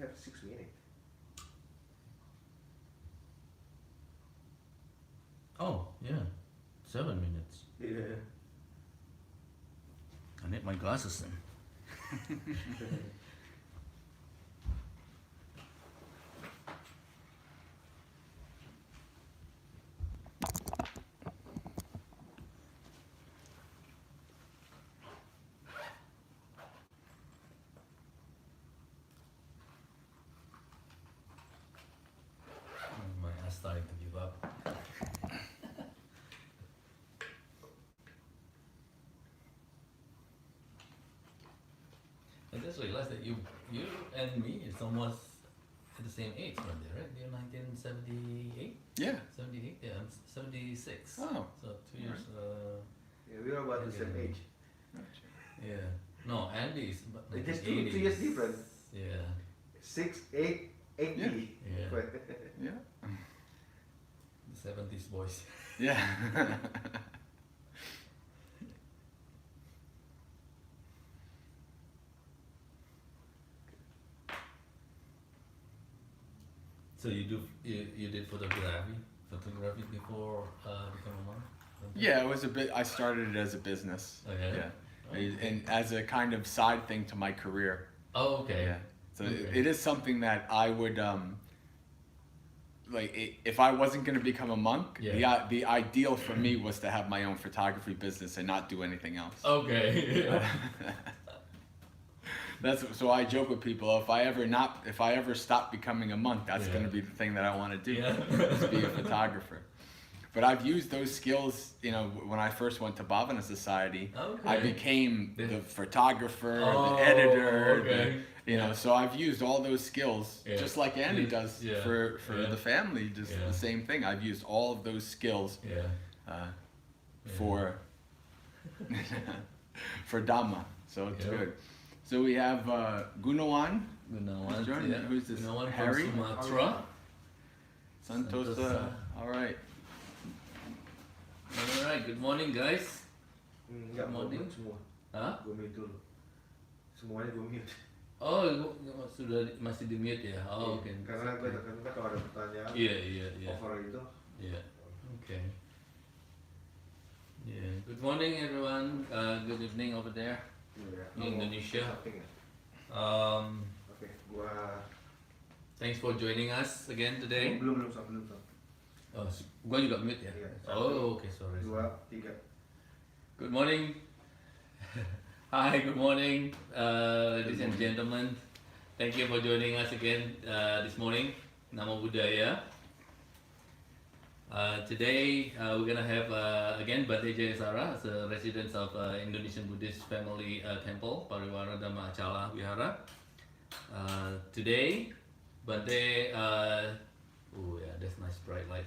have 6 minutes. Oh, yeah. 7 minutes. Yeah. I need my glasses then. My ass starting to give up. I just realized that you and me is almost at the same age one day, right? You're 1978? Yeah. 78? Yeah, I'm 76. Oh. So 2 years. Yeah, we are about the same age. Yeah. No, Andy is about It is 1980s. 2 years different. Yeah. 6, 8, 80. Yeah. Yeah. The 70s boys. Yeah. So you did photography before becoming a mom? Yeah, it was a bit. I started it as a business. Oh, yeah? Yeah. And as a kind of side thing to my career. Oh, okay. Yeah. So Okay. it is something that I would if I wasn't going to become a monk, Yeah. the ideal for me was to have my own photography business and not do anything else. Okay. That's so I joke with people, if I ever stop becoming a monk, that's Yeah. going to be the thing that I want to do. Yeah. Is be a photographer. But I've used those skills, when I first went to Bhavana Society. Okay. I became the photographer, Oh, the editor, okay. so I've used all those skills, Yeah. just like Andy does Yeah. for Yeah. the family, just Yeah. the same thing. I've used all of those skills Yeah. for for Dhamma, so it's Yeah. good. So we have Gunawan, Gunawan. joining. Yeah. Who's this? Gunawan Harry? from Sumatra. Santosa. All right. Alright, good morning guys. Enggak, Morning. gue semua. Hah? Gue mute dulu. Semuanya gue mute. Oh, sudah masih di mute ya? Oh, oke. Karena gue kan kalau ada pertanyaan Iya. over itu. Yeah. Okay. Yeah. Good morning, everyone. Good evening over there Iya. in Indonesia. Something ya? Oke, gua Thanks for joining us again today. belum. Oh, gua juga mute ya. Iya. Oh, okay, sorry. 2, 3. Good morning. Hi, good morning, ladies and gentlemen. Thank you for joining us again this morning. Namo Buddhaya. Today we're gonna have again Bante Jayasara as a resident of Indonesian Buddhist Family Temple, Pariwara Dhamma Achala Vihara. Today, Bante, oh yeah, that's nice bright light.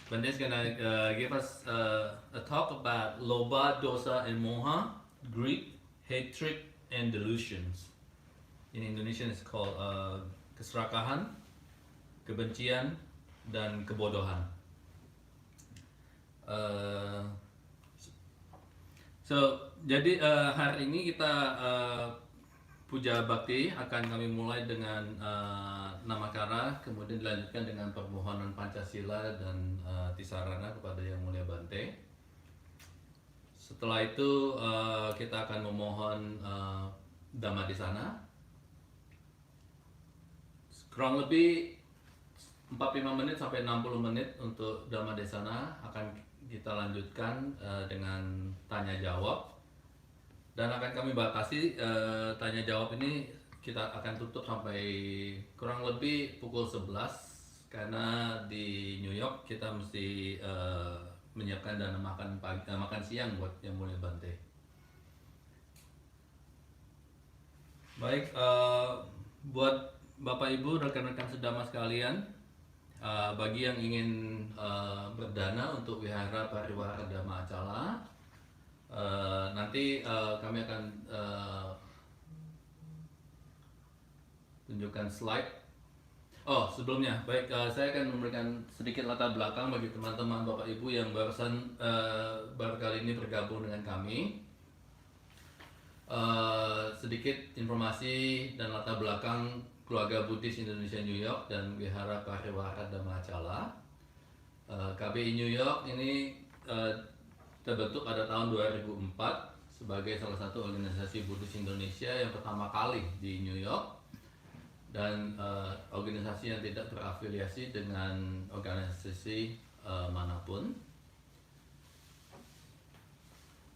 Bante is gonna give us a talk about Lobha, Dosa, and Moha, greed, hatred, and delusions. In Indonesian, it's called keserakahan, kebencian, dan kebodohan. Jadi hari ini kita puja bakti akan kami mulai dengan namakara, kemudian dilanjutkan dengan permohonan Pancasila dan Tisarana kepada Yang Mulia Bante. Setelah itu kita akan memohon Dhammadesana. Kurang lebih 45 menit sampai 60 menit untuk Dhammadesana akan kita lanjutkan dengan tanya jawab. Dan akan kami batasi tanya jawab ini kita akan tutup sampai kurang lebih pukul 11 karena di New York kita mesti menyiapkan dana makan siang buat Yang Mulia Bante. Baik, buat Bapak Ibu, rekan-rekan sedama sekalian, bagi yang ingin berdana untuk Wihara Pariwara Dhamma Achala, nanti kami akan tunjukkan slide. Oh, sebelumnya, baik, saya akan memberikan sedikit latar belakang bagi teman-teman Bapak Ibu yang baru kali ini bergabung dengan kami. sedikit informasi dan latar belakang keluarga Buddhis Indonesia New York dan Wihara Pariwara Dhammacala. KBI New York ini terbentuk pada tahun 2004 sebagai salah satu organisasi Buddhis Indonesia yang pertama kali di New York, dan organisasi yang tidak terafiliasi dengan organisasi manapun.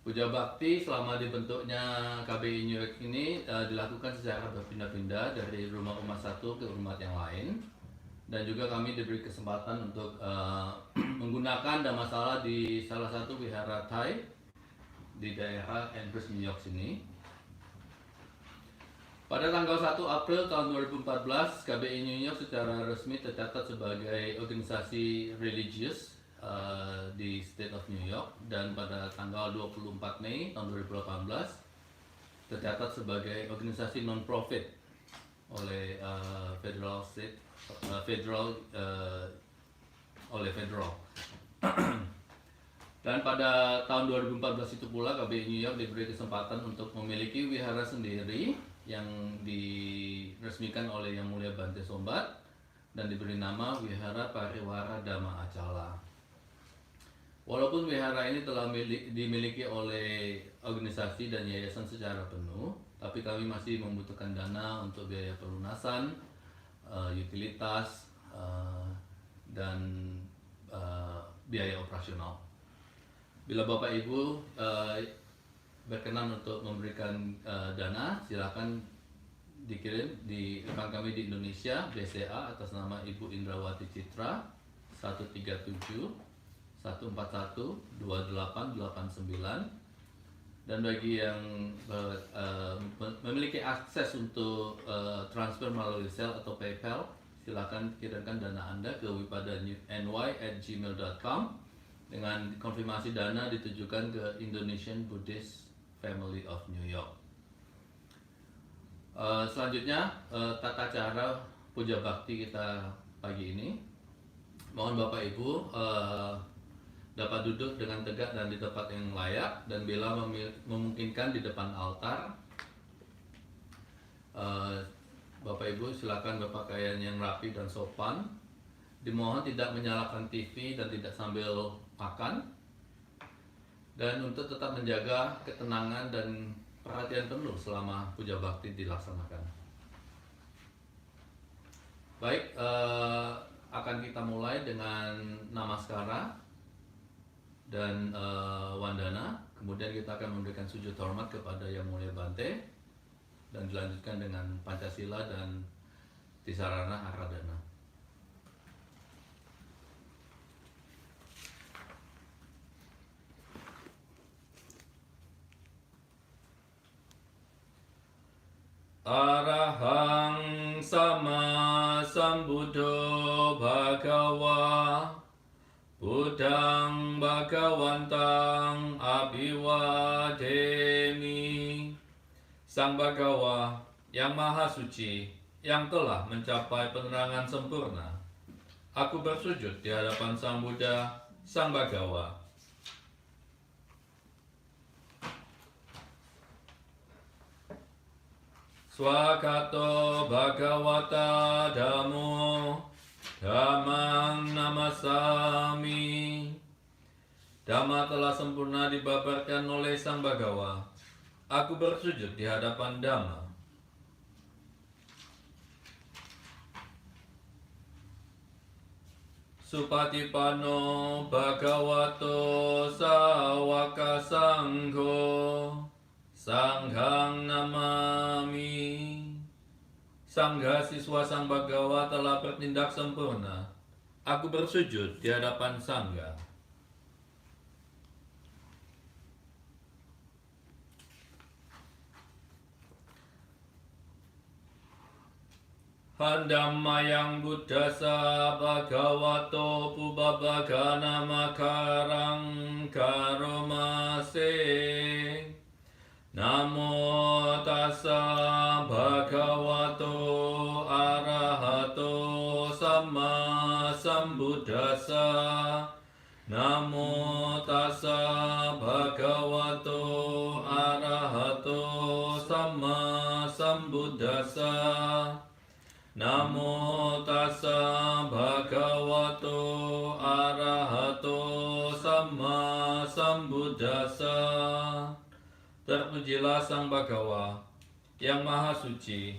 Puja Bakti selama dibentuknya KBI New York ini dilakukan secara berpindah-pindah dari rumah umat satu ke rumah yang lain, dan juga kami diberi kesempatan untuk menggunakan Dhammasala di salah satu wihara Thai di daerah Amherst, New York sini. Pada tanggal 1 April tahun 2014, KBI New York secara resmi tercatat sebagai organisasi religius di State of New York, dan pada tanggal 24 Mei tahun 2018 tercatat sebagai organisasi non-profit oleh federal. Dan pada tahun 2014 itu pula KBI New York diberi kesempatan untuk memiliki wihara sendiri yang diresmikan oleh Yang Mulia Bante Sombat dan diberi nama Wihara Pariwara Dhammacala. Walaupun wihara ini telah dimiliki oleh organisasi dan yayasan secara penuh, tapi kami masih membutuhkan dana untuk biaya pelunasan, utilitas, dan biaya operasional. Bila Bapak Ibu berkenan untuk memberikan dana, silakan dikirim di rekening kami di Indonesia, BCA atas nama Ibu Indrawati Citra 137 141 2889, dan bagi yang memiliki akses untuk transfer melalui Zelle atau PayPal, silakan kirimkan dana Anda ke wipadany@gmail.com dengan konfirmasi dana ditujukan ke Indonesian Buddhist Family of New York. Selanjutnya tata cara puja bakti kita pagi ini. Mohon Bapak Ibu dapat duduk dengan tegak dan di tempat yang layak, dan bila memungkinkan di depan altar. Bapak Ibu silakan berpakaian yang rapi dan sopan. Dimohon tidak menyalakan TV dan tidak sambil makan, dan untuk tetap menjaga ketenangan dan perhatian penuh selama puja bakti dilaksanakan. Baik, akan kita mulai dengan namaskara dan wandana. Kemudian kita akan memberikan sujud hormat kepada Yang Mulia Bante, dan dilanjutkan dengan Pancasila dan Tisarana Aradana. Arahang sama sambuddho bhagava Buddhang Bhagawantang Abhiwademi. Sang Bhagawa yang Maha Suci, yang telah mencapai penerangan sempurna, aku bersujud di hadapan Sang Buddha, Sang Bhagawa. Swakato Bhagawata Dhammo Dhammang namasami. Dhamma telah sempurna dibabarkan oleh Sang Bhagawa. Aku bersujud di hadapan Dhamma. Supatipanno Bhagavato Sawaka Sangho Sanghang namami. Sangha siswa Sang Bhagawa telah bertindak sempurna. Aku bersujud di hadapan Sangha. Handammayang buddhasa bhagavato pubabhagana makarang karomase. Namo tassa bhagavato arahato samma sambuddhassa. Namo tassa bhagavato arahato Namo tassa bhagavato arahato sama sambuddhassa. Terpujilah Sang Bhagawa yang Maha Suci,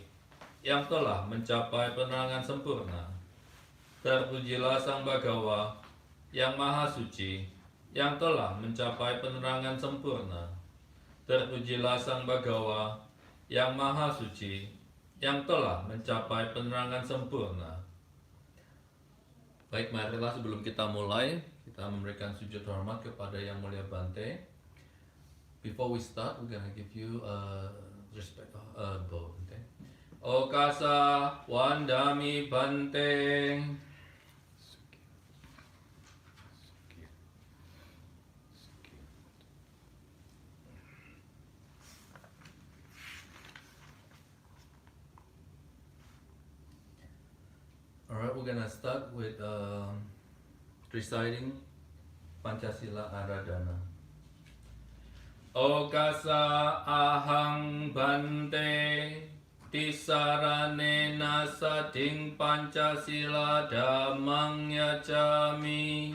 yang telah mencapai penerangan sempurna. Terpujilah Sang Bhagawa yang Maha Suci, yang telah mencapai penerangan sempurna. Terpujilah Sang Bhagawa yang Maha Suci, yang telah mencapai penerangan sempurna. Baik, marilah sebelum kita mulai, kita memberikan sujud hormat kepada Yang Mulia Bante. Before we start, we're gonna give you respect bow. Okay. Okasa wandami Bante. Alright, we're gonna start with reciting Pancasila Aradhana. Okasa ahang bante tisaranena sating Pancasila dhammang yacami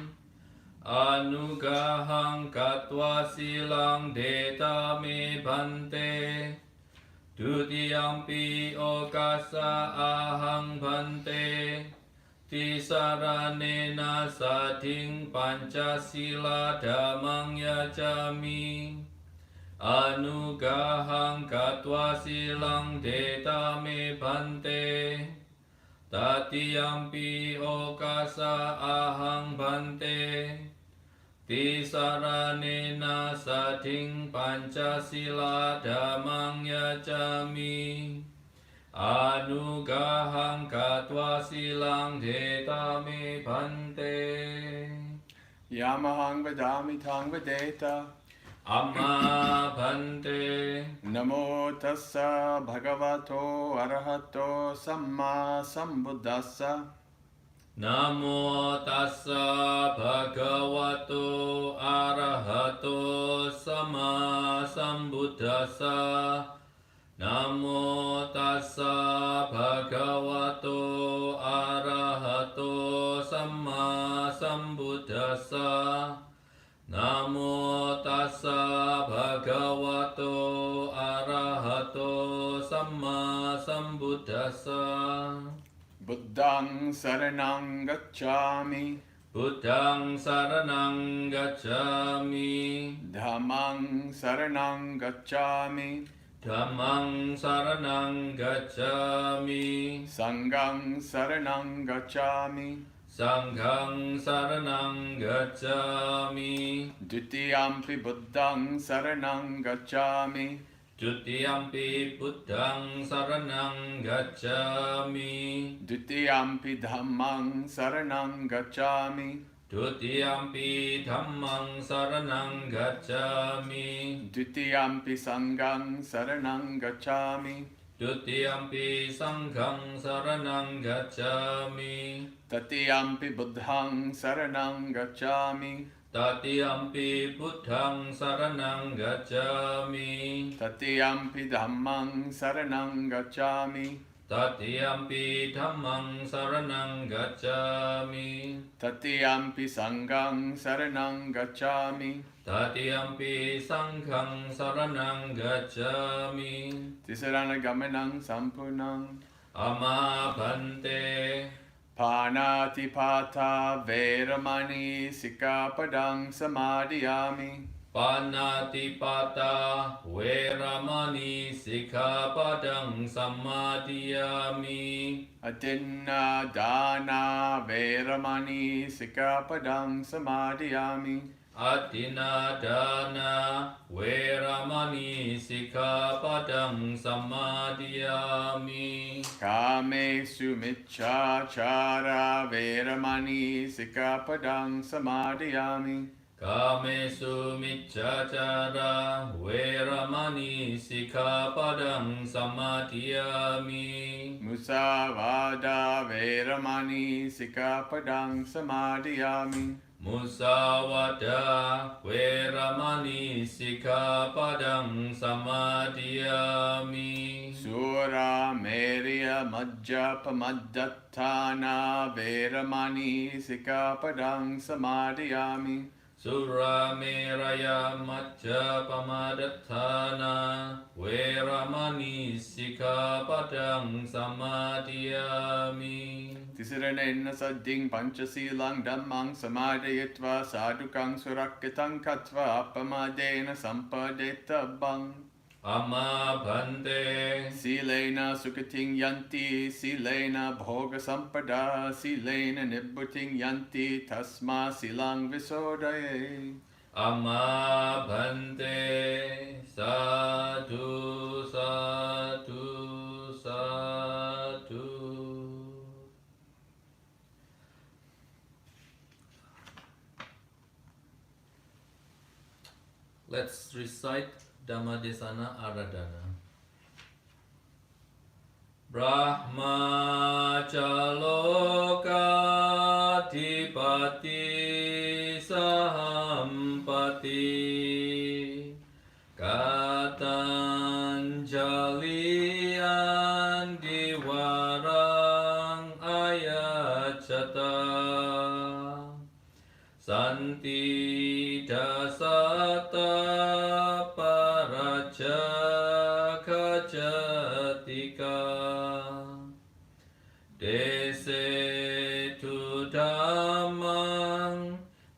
anugahang katwa silang deta me bante. Dutiyampi okasa ahang bante tisaranena sating Pancasila dhammang yacami anugahang katwa silang deta me bante. Tatiyampi okasa ahang bante tisaranena sating Pancasila dhammang yacami anugahang katwa silang deta me bante. Yamahang vadami tang vadeta. Amma bante. Namo tassa bhagavato arahato samma sambuddhassa. Namo tassa bhagavato arahato sama sambuddhassa. Namo tassa bhagavato arahato sama sambuddhassa. Namo tassa bhagavato arahato sama sambuddhassa. Buddhang saranang gacchami. Buddhang saranang gacchami. Dhammang saranang gacchami. Dhammang saranang gacchami. Sanghang saranang gacchami. Sanghang saranang gacchami. Dutiyampi buddhang saranang gacchami. Dutiyampi buddhang saranang gacchami. Dutiyampi dhammang saranang gacchami. Dutiyampi dhammang saranang gacchami. Dutiyampi sanghang saranang gacchami. Dutiyampi sanghang saranang gacchami. Tatiyampi buddhang saranang gacchami. Tatiyampi buddhang saranang gacchami. Tatiyampi dhammang saranang gacchami. Tatiyampi dhammang saranang gacchami. Tatiyampi sanghang saranang gacchami. Tatiyampi sanghang saranang gacchami. Tisarana-gamanang sampurnang. Amma bante. Panatipata veramani sikkhapadang samadhiyami. Panatipata veramani sikkhapadang samadhiyami. Atinna dana veramani sikkhapadang samadhiyami. Atina dana veramani sikkhapadang samadhiyami. Kamesu miccācara veramani sikkhapadang samadhiyami. Kamesu miccācara veramani sikkhapadang samadhiyami. Musavada veramani sikkhapadang samadhiyami. มุสาวาทาเวรมณีสิกขาปดังสมาธิยามิ Sura Meria Majjapamaddattana Veramani Sikapadang Samadhiyami. สุราเมรยามัจจปมาดัฏฐานาเวรมณีสิกขาปดังสมาธิยามิ Tisiranena Sadding Panchasilang Dhammang Samadhiyatva Sadhukang Surakkitang Katva Appamadena Sampadettabang. อามาพันเต Silena Sukating Yanti Silena Bhoga Sampada Silena Nibbuting Yanti Tasma Silang Visodaye. อามาพันเตสาธุสาธุสาธุ Let's recite Dhammadesana Aradhana. Brahma Chalokadipati Sahampati Katanjalian Diwarang Ayachata Santi Dasata Parajatika Dese tu dhammang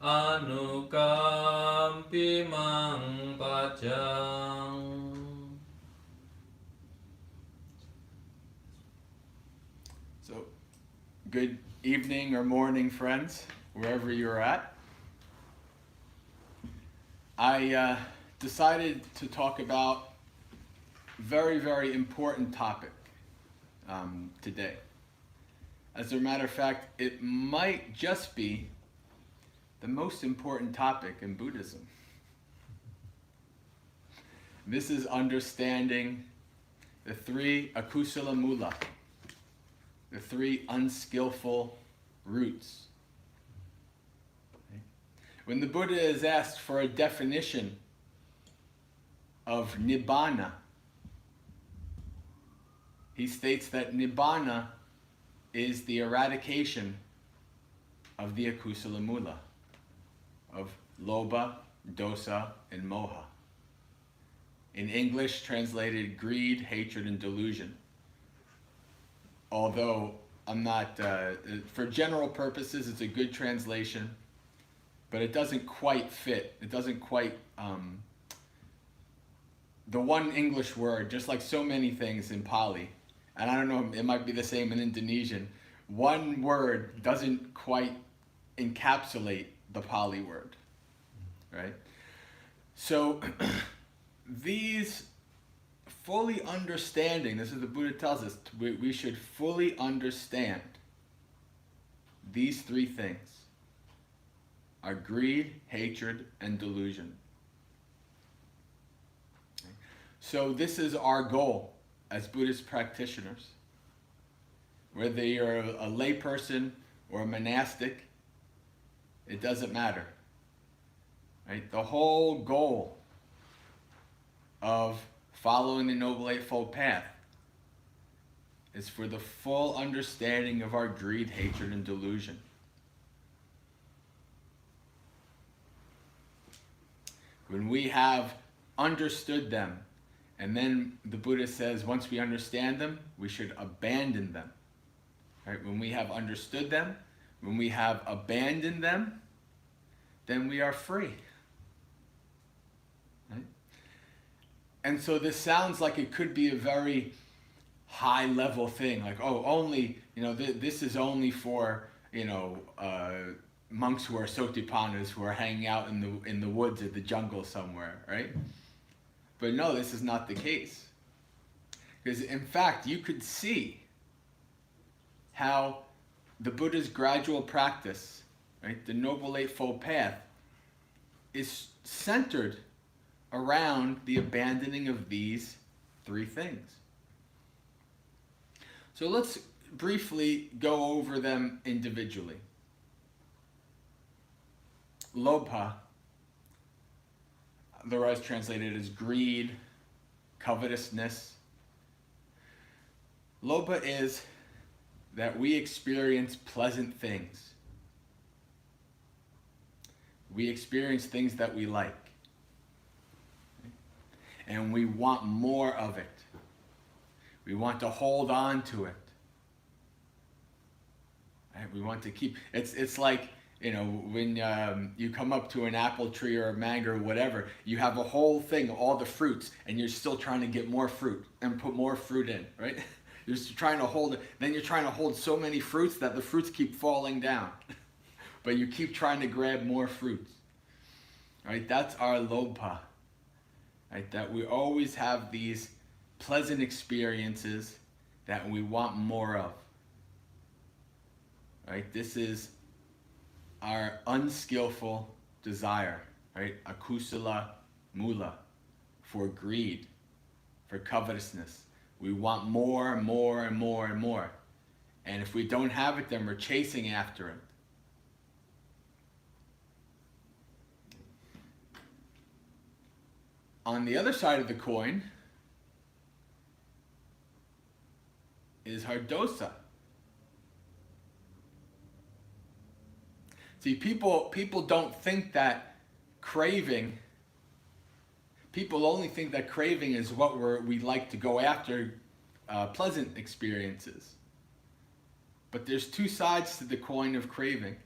anukampi mang pajang. So, good evening or morning, friends, wherever you're at. I decided to talk about a very, very important topic today. As a matter of fact, it might just be the most important topic in Buddhism. This is understanding the three akusala mula, the three unskillful roots. When the Buddha is asked for a definition of Nibbana, he states that Nibbana is the eradication of the akusala mula, of lobha, dosa, and moha. In English, translated greed, hatred, and delusion. Although I'm not, for general purposes, it's a good translation, but it doesn't quite fit. It doesn't quite, the one English word, just like so many things in Pali, and I don't know, it might be the same in Indonesian, one word doesn't quite encapsulate the Pali word, right? So these fully understanding, this is the Buddha tells us, we should fully understand these three things are greed, hatred, and delusion. So this is our goal as Buddhist practitioners. Whether you're a layperson or a monastic, it doesn't matter. Right? The whole goal of following the Noble Eightfold Path is for the full understanding of our greed, hatred, and delusion. When we have understood them, and then the Buddha says once we understand them, we should abandon them. Right? When we have understood them, when we have abandoned them, then we are free. Right? And so this sounds like it could be a very high level thing, like, oh, only, this is only for, monks who are sotipannas, who are hanging out in the woods or the jungle somewhere, right? But no, this is not the case. Because in fact, you could see how the Buddha's gradual practice, right, the Noble Eightfold Path, is centered around the abandoning of these three things. So let's briefly go over them individually. lobha, otherwise translated as greed, covetousness. Lobha is that we experience pleasant things. We experience things that we like. And we want more of it. We want to hold on to it. Right? We want to keep, it's like, when you come up to an apple tree or a mango or whatever, you have a whole thing, all the fruits, and you're still trying to get more fruit and put more fruit in, right? You're just trying to hold it. Then you're trying to hold so many fruits that the fruits keep falling down. But you keep trying to grab more fruits. Right? That's our lobha. Right? That we always have these pleasant experiences that we want more of. Right? This is our unskillful desire, right? Akusala mula, for greed, for covetousness. We want more and more and more and more. And if we don't have it, then we're chasing after it. On the other side of the coin is hardosa. See, people don't think that craving, people only think that craving is what we like to go after, pleasant experiences. But there's two sides to the coin of craving.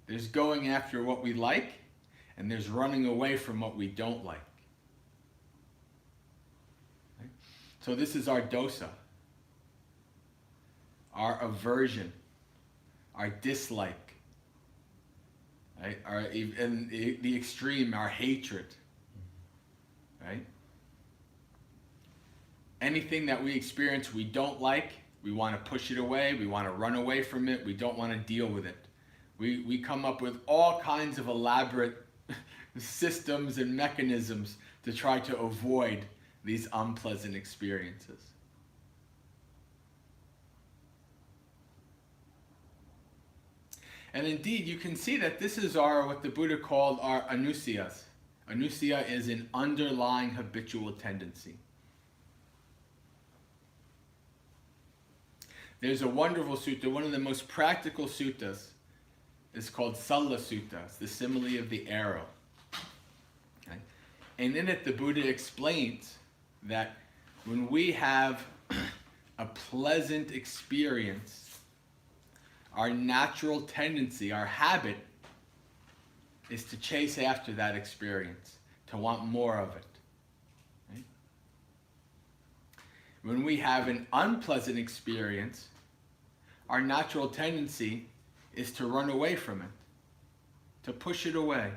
There's going after what we like, and there's running away from what we don't like. Right? So this is our dosa, our aversion, our dislike. Right? In the extreme, our hatred. Right? Anything that we experience we don't like, we want to push it away, we want to run away from it, we don't want to deal with it. We come up with all kinds of elaborate systems and mechanisms to try to avoid these unpleasant experiences. And indeed, you can see that this is what the Buddha called our anusayas. Anusaya is an underlying habitual tendency. There's a wonderful sutta, one of the most practical suttas. It's called Salla Sutta. It's the simile of the arrow. Okay? And in it, the Buddha explains that when we have a pleasant experience, our natural tendency, our habit, is to chase after that experience, to want more of it. Right? When we have an unpleasant experience, our natural tendency is to run away from it, to push it away.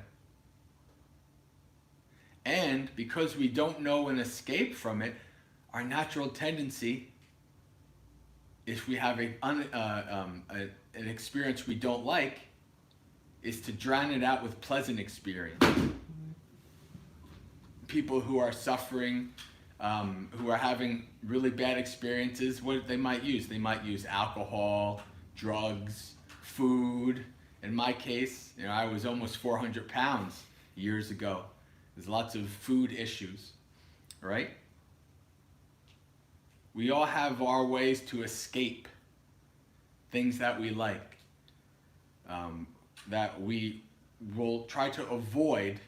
And because we don't know an escape from it, our natural tendency, if we have an experience we don't like, is to drown it out with pleasant experience. People who are suffering, who are having really bad experiences, what they might use? They might use alcohol, drugs, food. In my case, I was almost 400 pounds years ago. There's lots of food issues, right? We all have our ways to escape things that we like, that we will try to avoid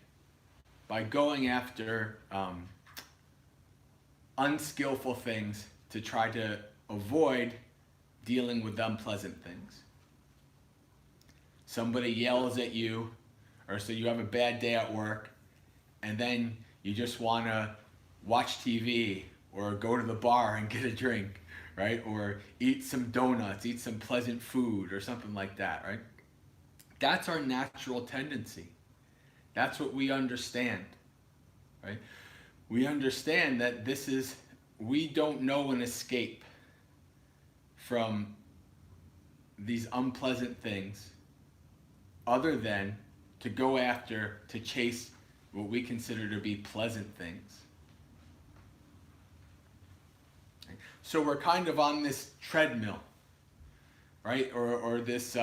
by going after unskillful things to try to avoid dealing with unpleasant things. Somebody yells at you, or so you have a bad day at work, and then you just want to watch TV or go to the bar and get a drink, right? Or eat some donuts, eat some pleasant food or something like that, right? That's our natural tendency. That's what we understand, right? We understand that we don't know an escape from these unpleasant things other than to go after, to chase what we consider to be pleasant things. So we're kind of on this treadmill, right? Or this,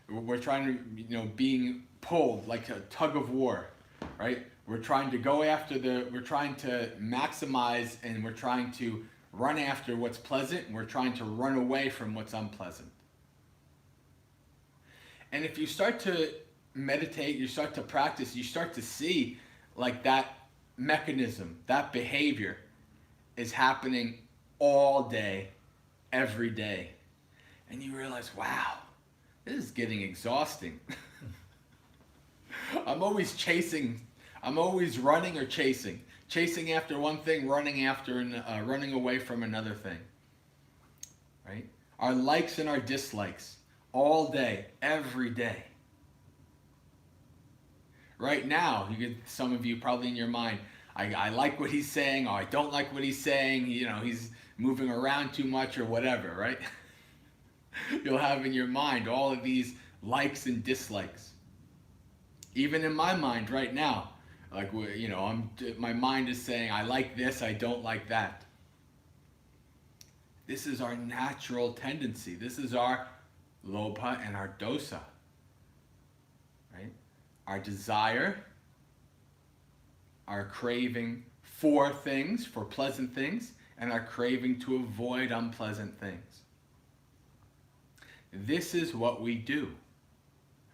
we're trying to, pulled like a tug of war, right? We're trying to go after we're trying to maximize, and we're trying to run after what's pleasant, and we're trying to run away from what's unpleasant. And if you start to meditate, you start to practice, you start to see like that mechanism, that behavior is happening all day, every day. And you realize, wow, this is getting exhausting. I'm always chasing, I'm always running or chasing. Chasing after one thing, running away from another thing. Right? Our likes and our dislikes, all day, every day. Right now, some of you probably in your mind, I like what he's saying, or I don't like what he's saying, he's moving around too much or whatever, right? You'll have in your mind all of these likes and dislikes. Even in my mind right now, like, my mind is saying, I like this, I don't like that. This is our natural tendency. This is our lobha and our dosa. Right? Our desire, our craving for things, for pleasant things, and our craving to avoid unpleasant things. This is what we do.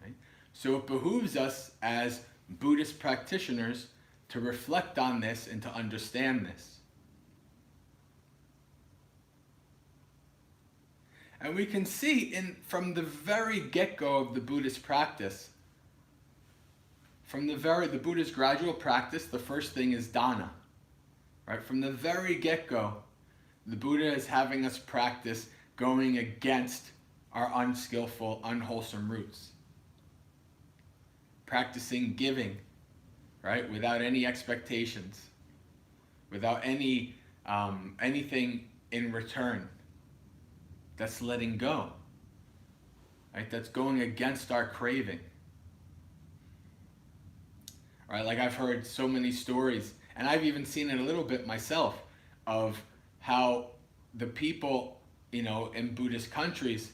Right? So it behooves us as Buddhist practitioners to reflect on this and to understand this. And we can see from the very get-go of the Buddhist practice, from the Buddhist gradual practice, the first thing is dana. Right? From the very get-go, the Buddha is having us practice going against our unskillful, unwholesome roots. Practicing giving, right? Without any expectations, without anything in return. That's letting go, right? That's going against our craving. Right? Like I've heard so many stories, and I've even seen it a little bit myself, of how the people, in Buddhist countries,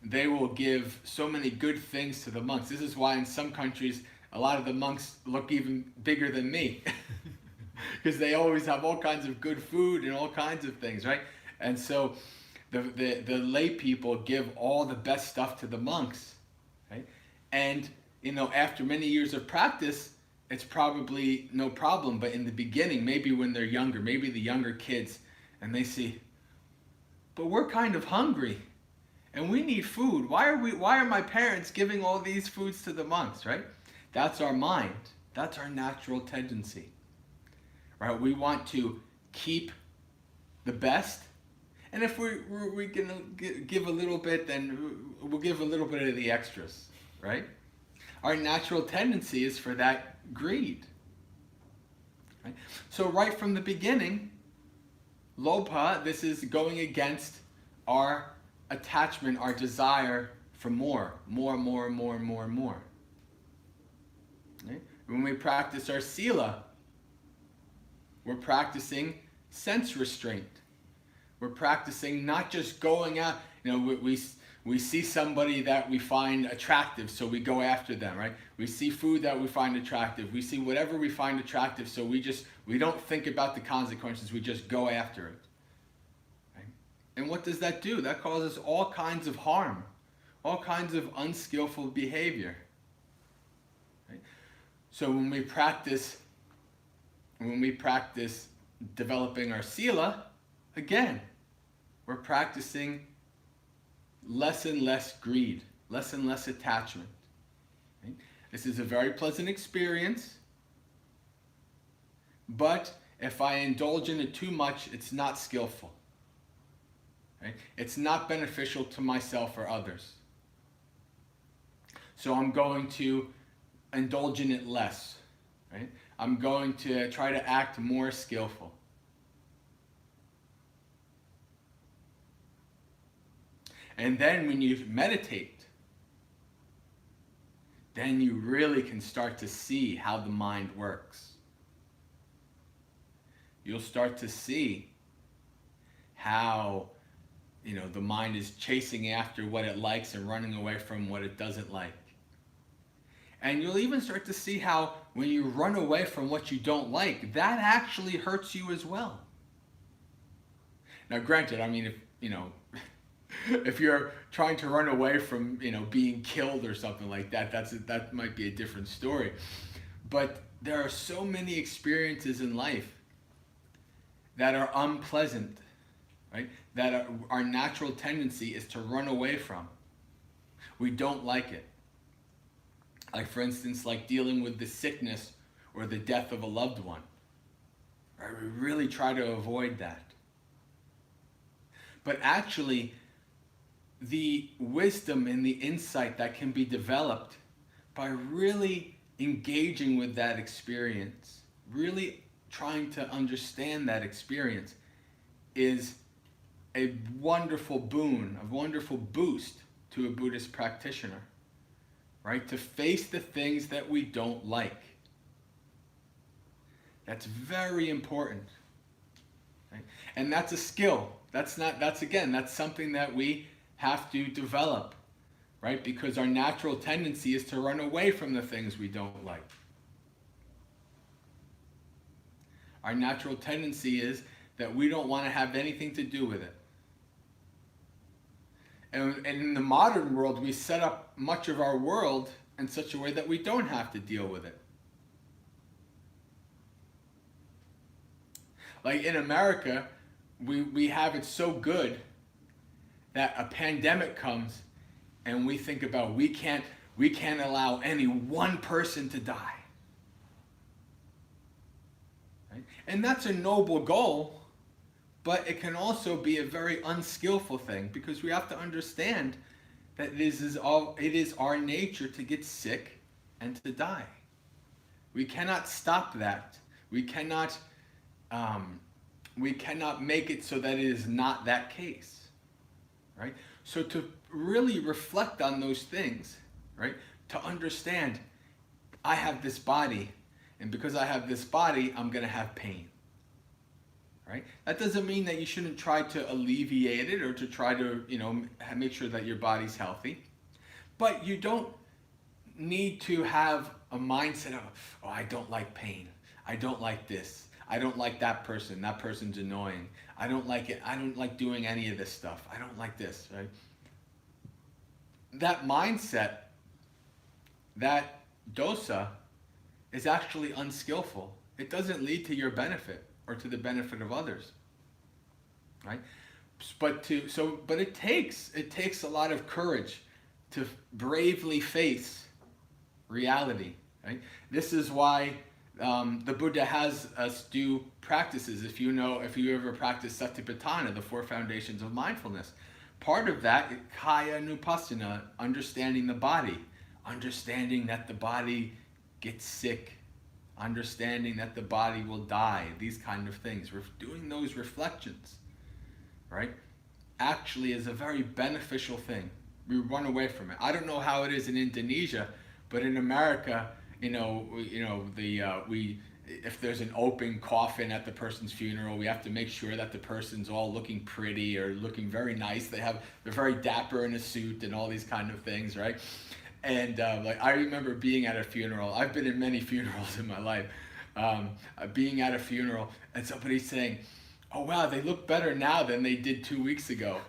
they will give so many good things to the monks. This is why in some countries, a lot of the monks look even bigger than me. Because they always have all kinds of good food and all kinds of things, right? And so the lay people give all the best stuff to the monks, right? And, after many years of practice, it's probably no problem. But in the beginning, maybe when they're younger, maybe the younger kids, and they see, but we're kind of hungry. And we need food. Why are my parents giving all these foods to the monks, right? That's our mind. That's our natural tendency. Right? We want to keep the best. And if we can give a little bit, then we'll give a little bit of the extras, right? Our natural tendency is for that greed. Right? So right from the beginning, lobha, this is going against our attachment, our desire for more. Right? When we practice our sila, we're practicing sense restraint. We're practicing not just going out, we see somebody that we find attractive, so we go after them, right? We see food that we find attractive. We see whatever we find attractive, so we don't think about the consequences, we just go after it. And what does that do? That causes all kinds of harm, all kinds of unskillful behavior. Right? So when we practice developing our sila, again, we're practicing less and less greed, less and less attachment. Right? This is a very pleasant experience, but if I indulge in it too much, it's not skillful. Right? It's not beneficial to myself or others. So I'm going to indulge in it less. Right? I'm going to try to act more skillful. And then when you meditate, then you really can start to see how the mind works. You'll start to see how the mind is chasing after what it likes and running away from what it doesn't like. And you'll even start to see how when you run away from what you don't like, that actually hurts you as well. Now, granted, I mean, if, you know, if you're trying to run away from, you know, being killed or something like that, that might be a different story. But there are so many experiences in life that are unpleasant, right? That our natural tendency is to run away from. We don't like it. Like, for instance, like dealing with the sickness or the death of a loved one. Right? We really try to avoid that. But actually, the wisdom and the insight that can be developed by really engaging with that experience, really trying to understand that experience, is a wonderful boon, a wonderful boost to a Buddhist practitioner, right? To face the things that we don't like. That's very important. Right? And that's a skill. That's something that we have to develop, right? Because our natural tendency is to run away from the things we don't like. Our natural tendency is that we don't want to have anything to do with it. And in the modern world, we set up much of our world in such a way that we don't have to deal with it. Like in America, we have it so good that a pandemic comes and we think about we can't allow any one person to die. Right? And that's a noble goal, but it can also be a very unskillful thing, because we have to understand that it is our nature to get sick and to die. We cannot stop that. We cannot make it so that it is not that case. Right? So to really reflect on those things, right? To understand, I have this body, and because I have this body, I'm going to have pain. Right? That doesn't mean that you shouldn't try to alleviate it or to try to, you know, make sure that your body's healthy. But you don't need to have a mindset of, oh, I don't like pain. I don't like this. I don't like that person. That person's annoying. I don't like it. I don't like doing any of this stuff. I don't like this, right? That mindset, that dosa, is actually unskillful. It doesn't lead to your benefit or to the benefit of others, right? But it takes a lot of courage to bravely face reality, right? This is why the Buddha has us do practices. If you ever practice Satipatthana, the 4 foundations of mindfulness, part of that is Kaya Nupassana, understanding the body, understanding that the body gets sick, understanding that the body will die, these kind of things. We're doing those reflections, right? Actually is a very beneficial thing. We run away from it. I don't know how it is in Indonesia, but in America, if there's an open coffin at the person's funeral, we have to make sure that the person's all looking pretty or looking very nice. They're very dapper in a suit and all these kind of things, right? And I remember being at a funeral. I've been in many funerals in my life. Being at a funeral and somebody saying, "Oh wow, they look better now than they did 2 weeks ago."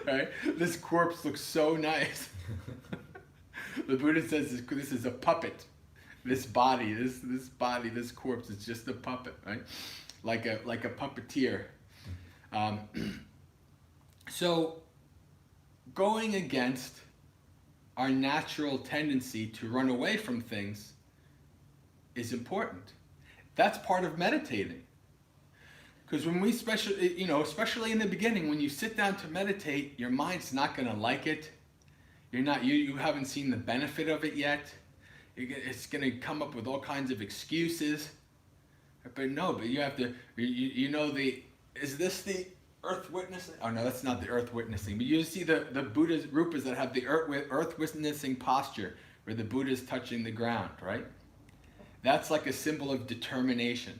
Right? This corpse looks so nice. The Buddha says this is a puppet. This body, this corpse is just a puppet, right? Like a puppeteer. So going against our natural tendency to run away from things is important. That's part of meditating. Because when we especially in the beginning, when you sit down to meditate, your mind's not going to like it. You haven't seen the benefit of it yet. It's going to come up with all kinds of excuses. But you have to, is this the earth witnessing? Oh no, that's not the earth witnessing. But you see the Buddha's rupas that have the earth witnessing posture, where the Buddha is touching the ground, right? That's like a symbol of determination.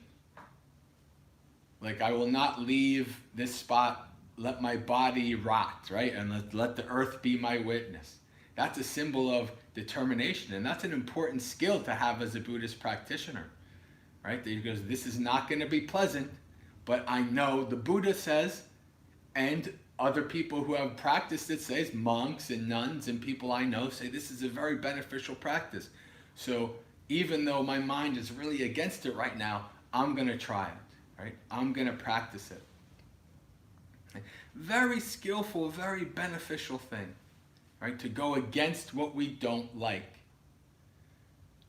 Like, I will not leave this spot, let my body rot, right? And let the earth be my witness. That's a symbol of determination, and that's an important skill to have as a Buddhist practitioner, right? That he goes, this is not going to be pleasant, but I know the Buddha says, and other people who have practiced it say, monks and nuns and people I know say this is a very beneficial practice. So even though my mind is really against it right now, I'm going to try it, right? I'm going to practice it. Very skillful, very beneficial thing, right? To go against what we don't like.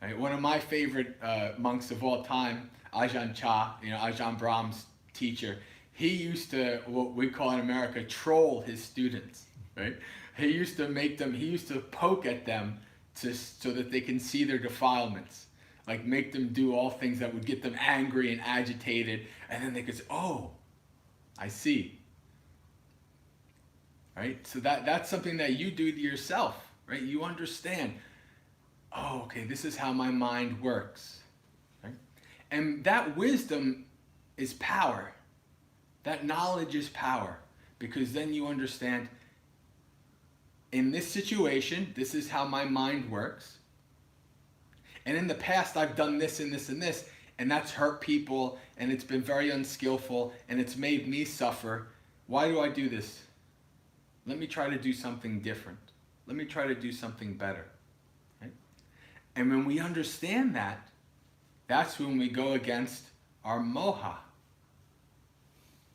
Right? One of my favorite monks of all time, Ajahn Chah, Ajahn Brahm's teacher, he used to, what we call in America, troll his students, right? He used to poke at them so that they can see their defilements. Like make them do all things that would get them angry and agitated, and then they could say, oh, I see. Right? So that's something that you do to yourself, right? You understand, oh, okay, this is how my mind works. Right? And that wisdom is power. That knowledge is power. Because then you understand, in this situation, this is how my mind works. And in the past, I've done this and this and this, and that's hurt people, and it's been very unskillful, and it's made me suffer. Why do I do this? Let me try to do something different. Let me try to do something better. Right? And when we understand that, that's when we go against our moha.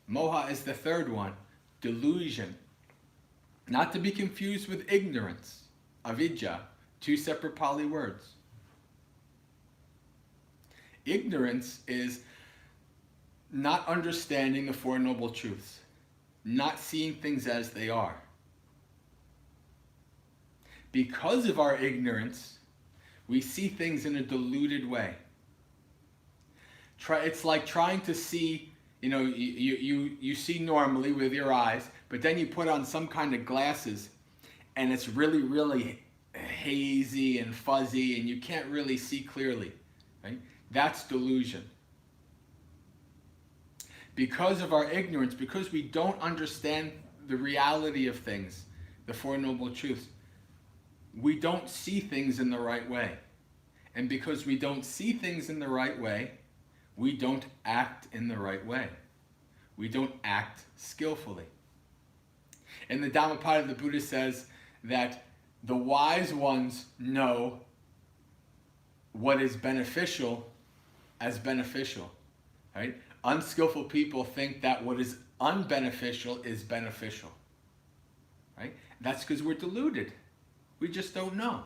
Moha is the third one, delusion. Not to be confused with ignorance, avidya, two separate Pali words. Ignorance is not understanding the Four Noble Truths, not seeing things as they are. Because of our ignorance, we see things in a diluted way. It's like trying to see, you see normally with your eyes, but then you put on some kind of glasses and it's really, really hazy and fuzzy and you can't really see clearly, right? That's delusion. Because of our ignorance, because we don't understand the reality of things, the Four Noble Truths, we don't see things in the right way. And because we don't see things in the right way, we don't act in the right way. We don't act skillfully. And the Dhammapada, the Buddha says that the wise ones know what is beneficial as beneficial, right? Unskillful people think that what is unbeneficial is beneficial, right? That's because we're deluded. We just don't know.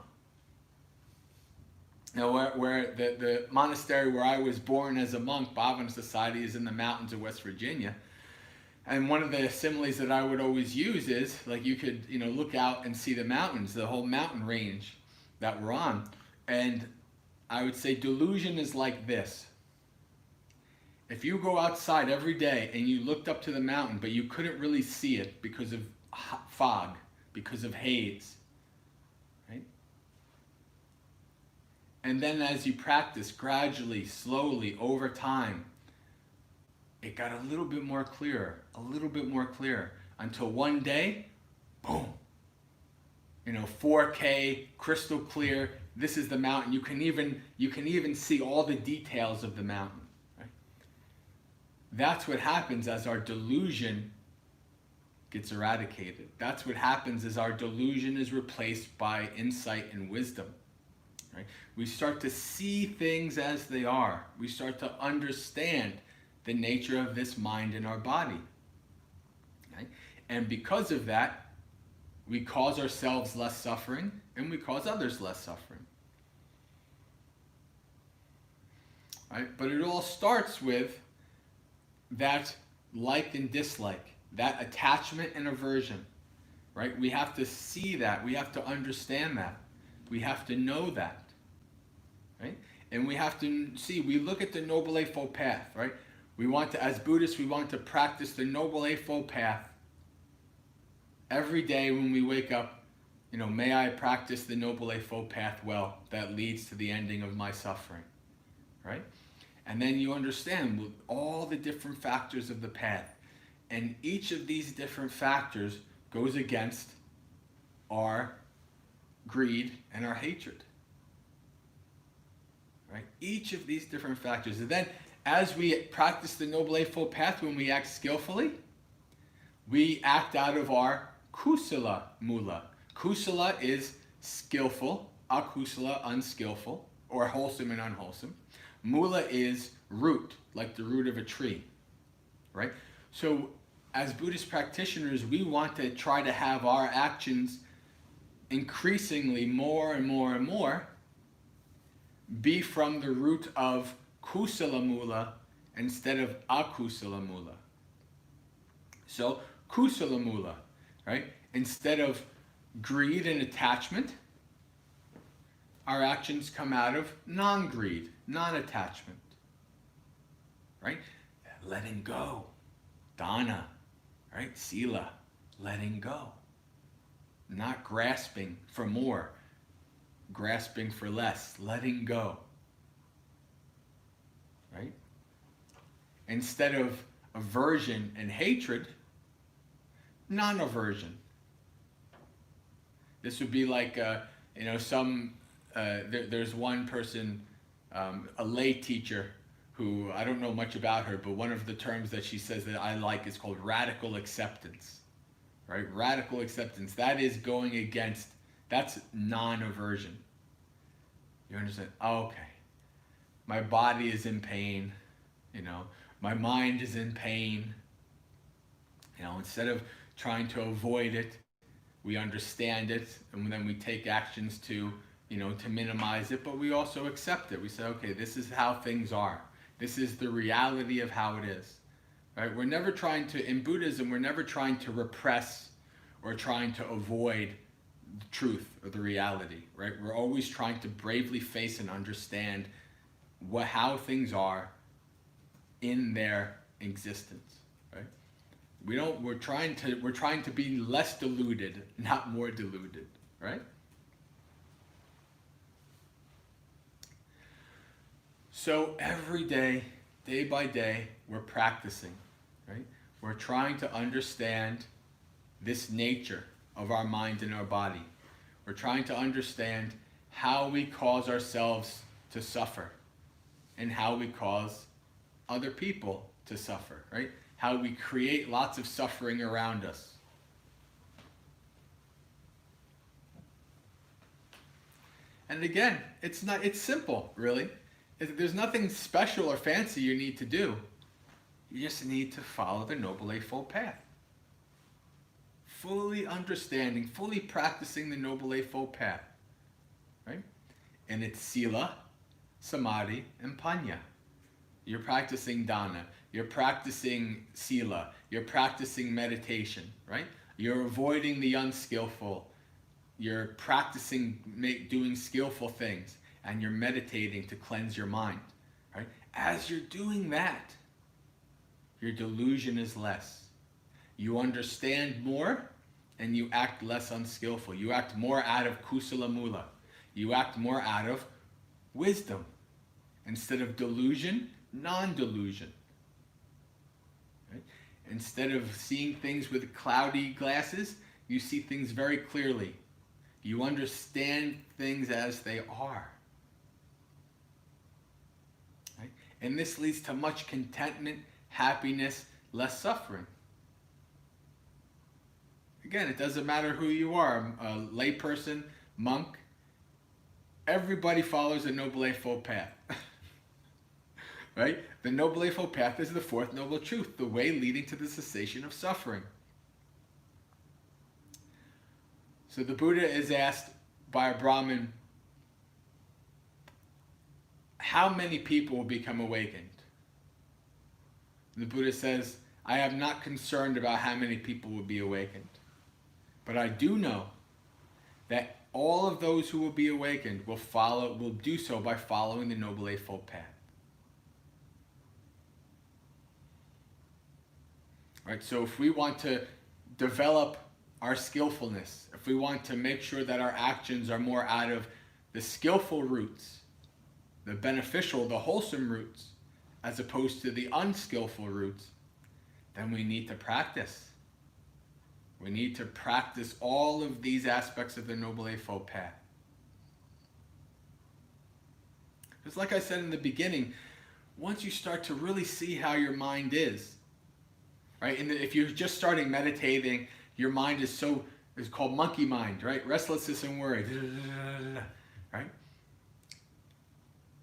Now, where the monastery where I was born as a monk, Bhavana Society, is in the mountains of West Virginia. And one of the similes that I would always use is, like, you could, look out and see the mountains, the whole mountain range that we're on. And I would say delusion is like this. If you go outside every day and you looked up to the mountain, but you couldn't really see it because of fog, because of haze, right? And then as you practice gradually, slowly, over time, it got a little bit more clear, until one day, boom, 4K, crystal clear. This is the mountain. You can even see all the details of the mountain. Right? That's what happens as our delusion gets eradicated. That's what happens as our delusion is replaced by insight and wisdom. Right? We start to see things as they are. We start to understand the nature of this mind in our body. Right? And because of that, we cause ourselves less suffering and we cause others less suffering. Right? But it all starts with that like and dislike, that attachment and aversion. Right? We have to see that. We have to understand that. We have to know that. Right? And we have to see, we look at the Noble Eightfold Path, right? We want to, as Buddhists, we want to practice the Noble Eightfold Path every day when we wake up. May I practice the Noble Eightfold Path well, that leads to the ending of my suffering, right? And then you understand all the different factors of the path. And each of these different factors goes against our greed, and our hatred. Right? Each of these different factors. And then as we practice the Noble Eightfold Path, when we act skillfully, we act out of our kusala mula. Kusala is skillful, akusala, unskillful, or wholesome and unwholesome. Mula is root, like the root of a tree, right? So as Buddhist practitioners, we want to try to have our actions increasingly more and more and more be from the root of kusala mula instead of akusala mula. So kusala mula, right? Instead of greed and attachment, our actions come out of non-greed, non-attachment, right? Letting go, dana, right? Sila, letting go. Not grasping for more, grasping for less, letting go, right? Instead of aversion and hatred, non-aversion. This would be like, there's one person, a lay teacher, who, I don't know much about her, but one of the terms that she says that I like is called radical acceptance, right? Radical acceptance, that is going against, that's non-aversion. You understand? Oh, okay. My body is in pain, my mind is in pain. Instead of trying to avoid it, we understand it, and then we take actions to minimize it, but we also accept it. We say, okay, this is how things are. This is the reality of how it is, right? We're never trying to, in Buddhism, we're never trying to repress or trying to avoid the truth or the reality, right? We're always trying to bravely face and understand how things are in their existence, right? We're trying to be less deluded, not more deluded, right? So every day, day by day, we're practicing, right? We're trying to understand this nature of our mind and our body. We're trying to understand how we cause ourselves to suffer and how we cause other people to suffer, right? How we create lots of suffering around us. And again, it's simple, really. There's nothing special or fancy you need to do. You just need to follow the Noble Eightfold Path. Fully understanding, fully practicing the Noble Eightfold Path, right? And it's sila, samadhi, and panya. You're practicing dana. You're practicing sila. You're practicing meditation, right? You're avoiding the unskillful. You're practicing doing skillful things. And you're meditating to cleanse your mind, right? As you're doing that, your delusion is less. You understand more and you act less unskillful. You act more out of kusala mula. You act more out of wisdom. Instead of delusion, non-delusion. Right? Instead of seeing things with cloudy glasses, you see things very clearly. You understand things as they are. Right? And this leads to much contentment, happiness, less suffering. Again, it doesn't matter who you are, a layperson, monk, everybody follows the Noble Eightfold Path. Right? The Noble Eightfold Path is the fourth noble truth, the way leading to the cessation of suffering. So the Buddha is asked by a Brahmin, how many people will become awakened? The Buddha says, I am not concerned about how many people will be awakened. But I do know that all of those who will be awakened will do so by following the Noble Eightfold Path. Right? So if we want to develop our skillfulness, if we want to make sure that our actions are more out of the skillful roots, the beneficial, the wholesome roots, as opposed to the unskillful roots, then we need to practice. We need to practice all of these aspects of the Noble Eightfold Path. Because like I said in the beginning, once you start to really see how your mind is, right? And if you're just starting meditating, your mind is it's called monkey mind, right? Restlessness and worry, right?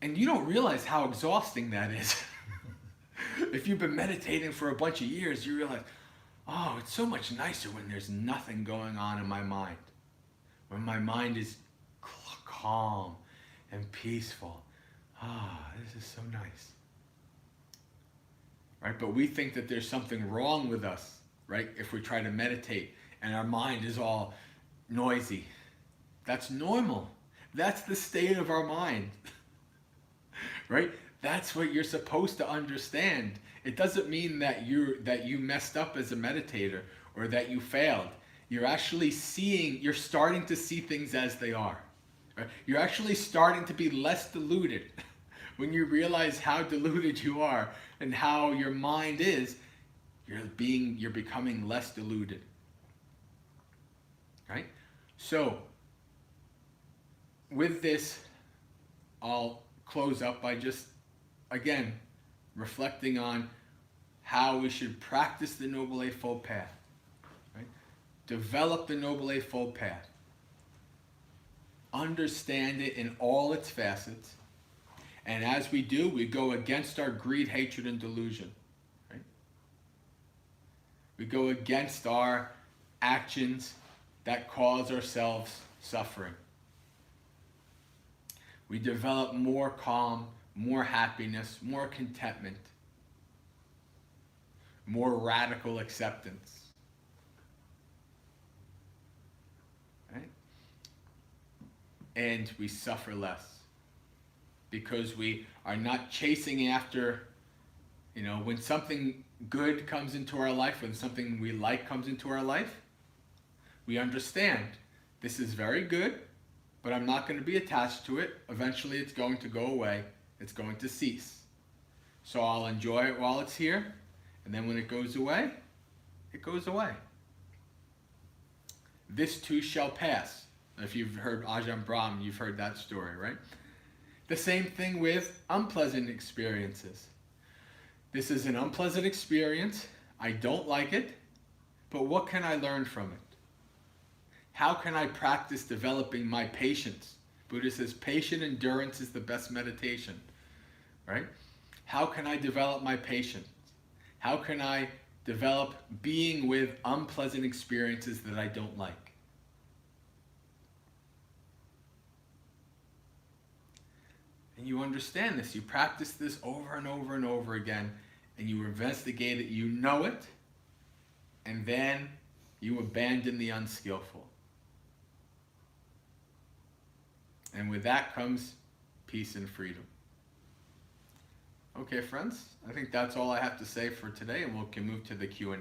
And you don't realize how exhausting that is. If you've been meditating for a bunch of years, you realize, oh, it's so much nicer when there's nothing going on in my mind. When my mind is calm and peaceful. Ah, this is so nice. Right? But we think that there's something wrong with us, right? If we try to meditate and our mind is all noisy. That's normal. That's the state of our mind. Right? That's what you're supposed to understand. It doesn't mean that you messed up as a meditator or that you failed. You're actually you're starting to see things as they are. Right? You're actually starting to be less deluded. When you realize how deluded you are and how your mind is, you're becoming less deluded. Right? So, with this, I'll close up by just, again, reflecting on how we should practice the Noble Eightfold Path. Right? Develop the Noble Eightfold Path. Understand it in all its facets. And as we do, we go against our greed, hatred, and delusion. Right? We go against our actions that cause ourselves suffering. We develop more calm, more happiness, more contentment, more radical acceptance. Right? And we suffer less because we are not chasing after, when something good comes into our life, when something we like comes into our life, we understand this is very good, but I'm not going to be attached to it. Eventually it's going to go away. It's going to cease. So I'll enjoy it while it's here, and then when it goes away, it goes away. This too shall pass. If you've heard Ajahn Brahm, you've heard that story, right? The same thing with unpleasant experiences. This is an unpleasant experience. I don't like it, but what can I learn from it? How can I practice developing my patience? Buddha says patient endurance is the best meditation, right? How can I develop my patience? How can I develop being with unpleasant experiences that I don't like? And you understand this. You practice this over and over and over again, and you investigate it, you know it, and then you abandon the unskillful. And with that comes peace and freedom. Okay, friends, I think that's all I have to say for today, and we can move to the Q&A.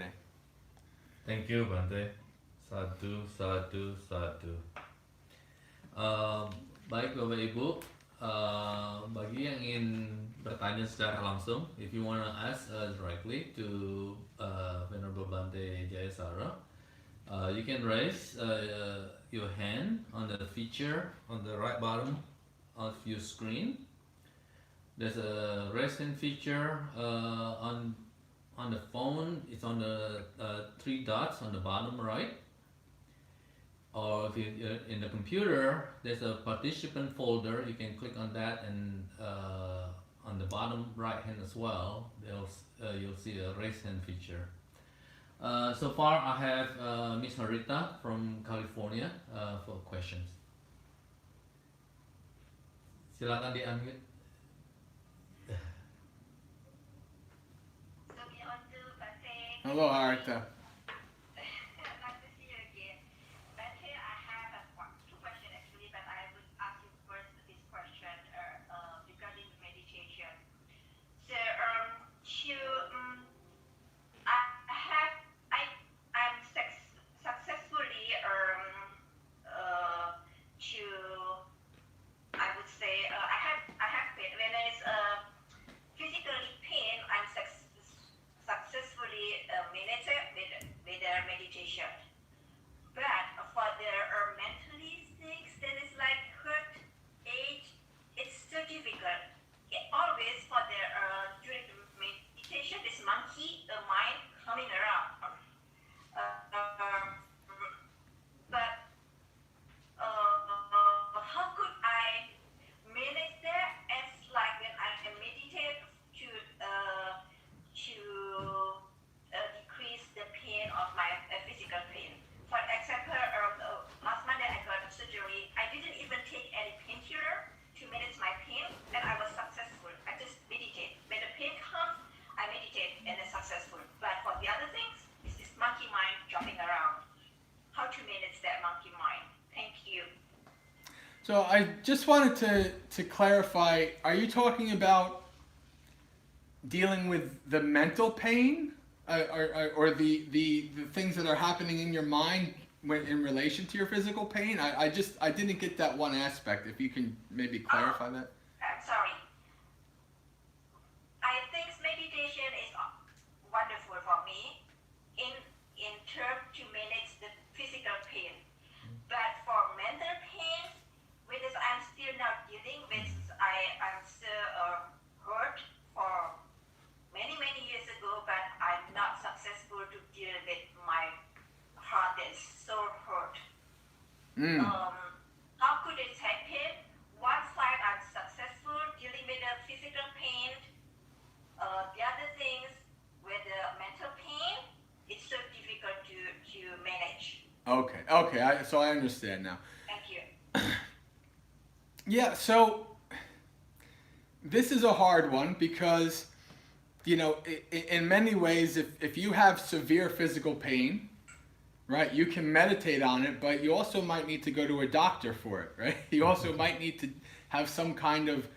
Thank you, Bante. Sadhu, sadhu, sadhu. Baik Bapak Ibu, bagi yang ingin bertanya secara langsung, if you want to ask directly to Venerable Bante Jayasara, you can raise your hand on the feature on the right bottom of your screen. There's a raise hand feature on the phone. It's on the 3 dots on the bottom right. Or if you're in the computer, there's a participant folder. You can click on that, and on the bottom right hand as well, you'll see a raise hand feature. So far, I have Miss Harita from California for questions. Silakan di-unmute. Hello, Harita. Nice to see you again. Bante, I have two questions actually, but I would ask you first this question regarding meditation. So, I'm successfully I would say I have pain when it's physically pain. I'm successfully manage it with So I just wanted to clarify, are you talking about dealing with the mental pain or the things that are happening in your mind when in relation to your physical pain? I didn't get that one aspect. If you can maybe clarify that. I'm sorry. I think meditation is wonderful for me in terms to manage the physical pain. But for mental pain, which is I'm still not dealing with, I'm still hurt for many years ago, but I'm not successful to deal with my heart that's so hurt. How could it happen? One side I'm successful dealing with the physical pain. The other things with the mental pain, it's so difficult to manage. Okay. So I understand now. Thank you. Yeah. So this is a hard one because, you know, in many ways, if you have severe physical pain, right, you can meditate on it, but you also might need to go to a doctor for it, right? You also might need to have some kind of,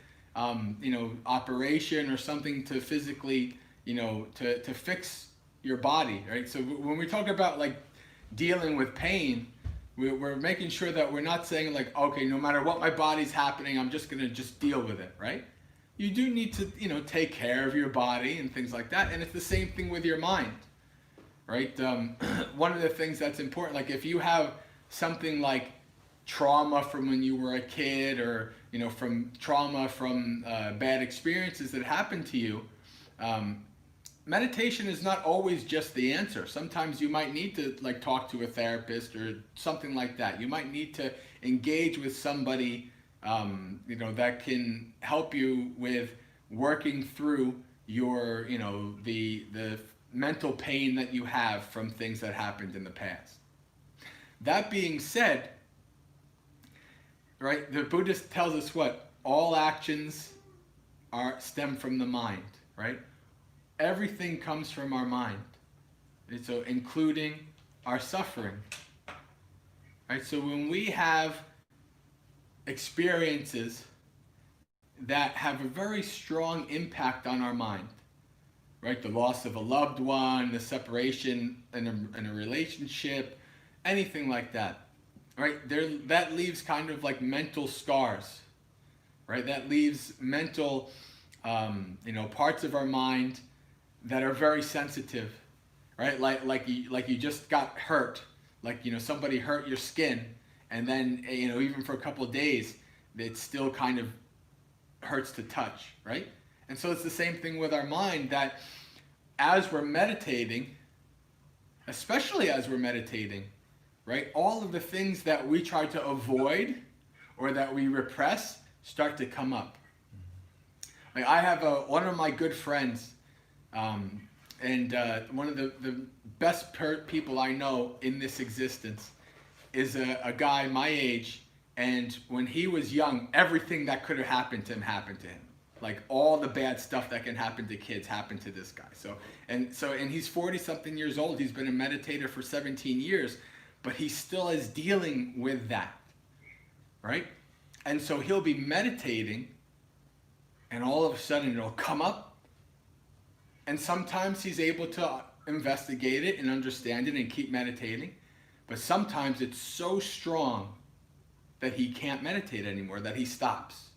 operation or something to physically, to fix your body, right? So when we talk about like dealing with pain, we're making sure that we're not saying like, okay, no matter what my body's happening, I'm just gonna deal with it, right? You do need to, take care of your body and things like that, and it's the same thing with your mind, right? One of the things that's important, like if you have something like trauma from when you were a kid, or from trauma from bad experiences that happened to you, meditation is not always just the answer. Sometimes you might need to like talk to a therapist or something like that. You might need to engage with somebody that can help you with working through your the mental pain that you have from things that happened in the past. That being said, right, the Buddhist tells us what? All actions stem from the mind, right? Everything comes from our mind. And so including our suffering. Right? So when we have experiences that have a very strong impact on our mind, right? The loss of a loved one, the separation in a relationship, anything like that. Right, that leaves kind of like mental scars, right? That leaves mental, parts of our mind that are very sensitive, right? Like you just got hurt, like somebody hurt your skin, and then even for a couple of days, it still kind of hurts to touch, right? And so it's the same thing with our mind, that as we're meditating, especially as we're meditating, right? All of the things that we try to avoid or that we repress start to come up. Like I have one of my good friends, and one of the best people I know in this existence is a guy my age, and when he was young, everything that could have happened to him happened to him. Like all the bad stuff that can happen to kids happened to this guy. And he's 40-something years old. He's been a meditator for 17 years. But he still is dealing with that, right? And so he'll be meditating, and all of a sudden it'll come up, and sometimes he's able to investigate it and understand it and keep meditating, but sometimes it's so strong that he can't meditate anymore, that he stops,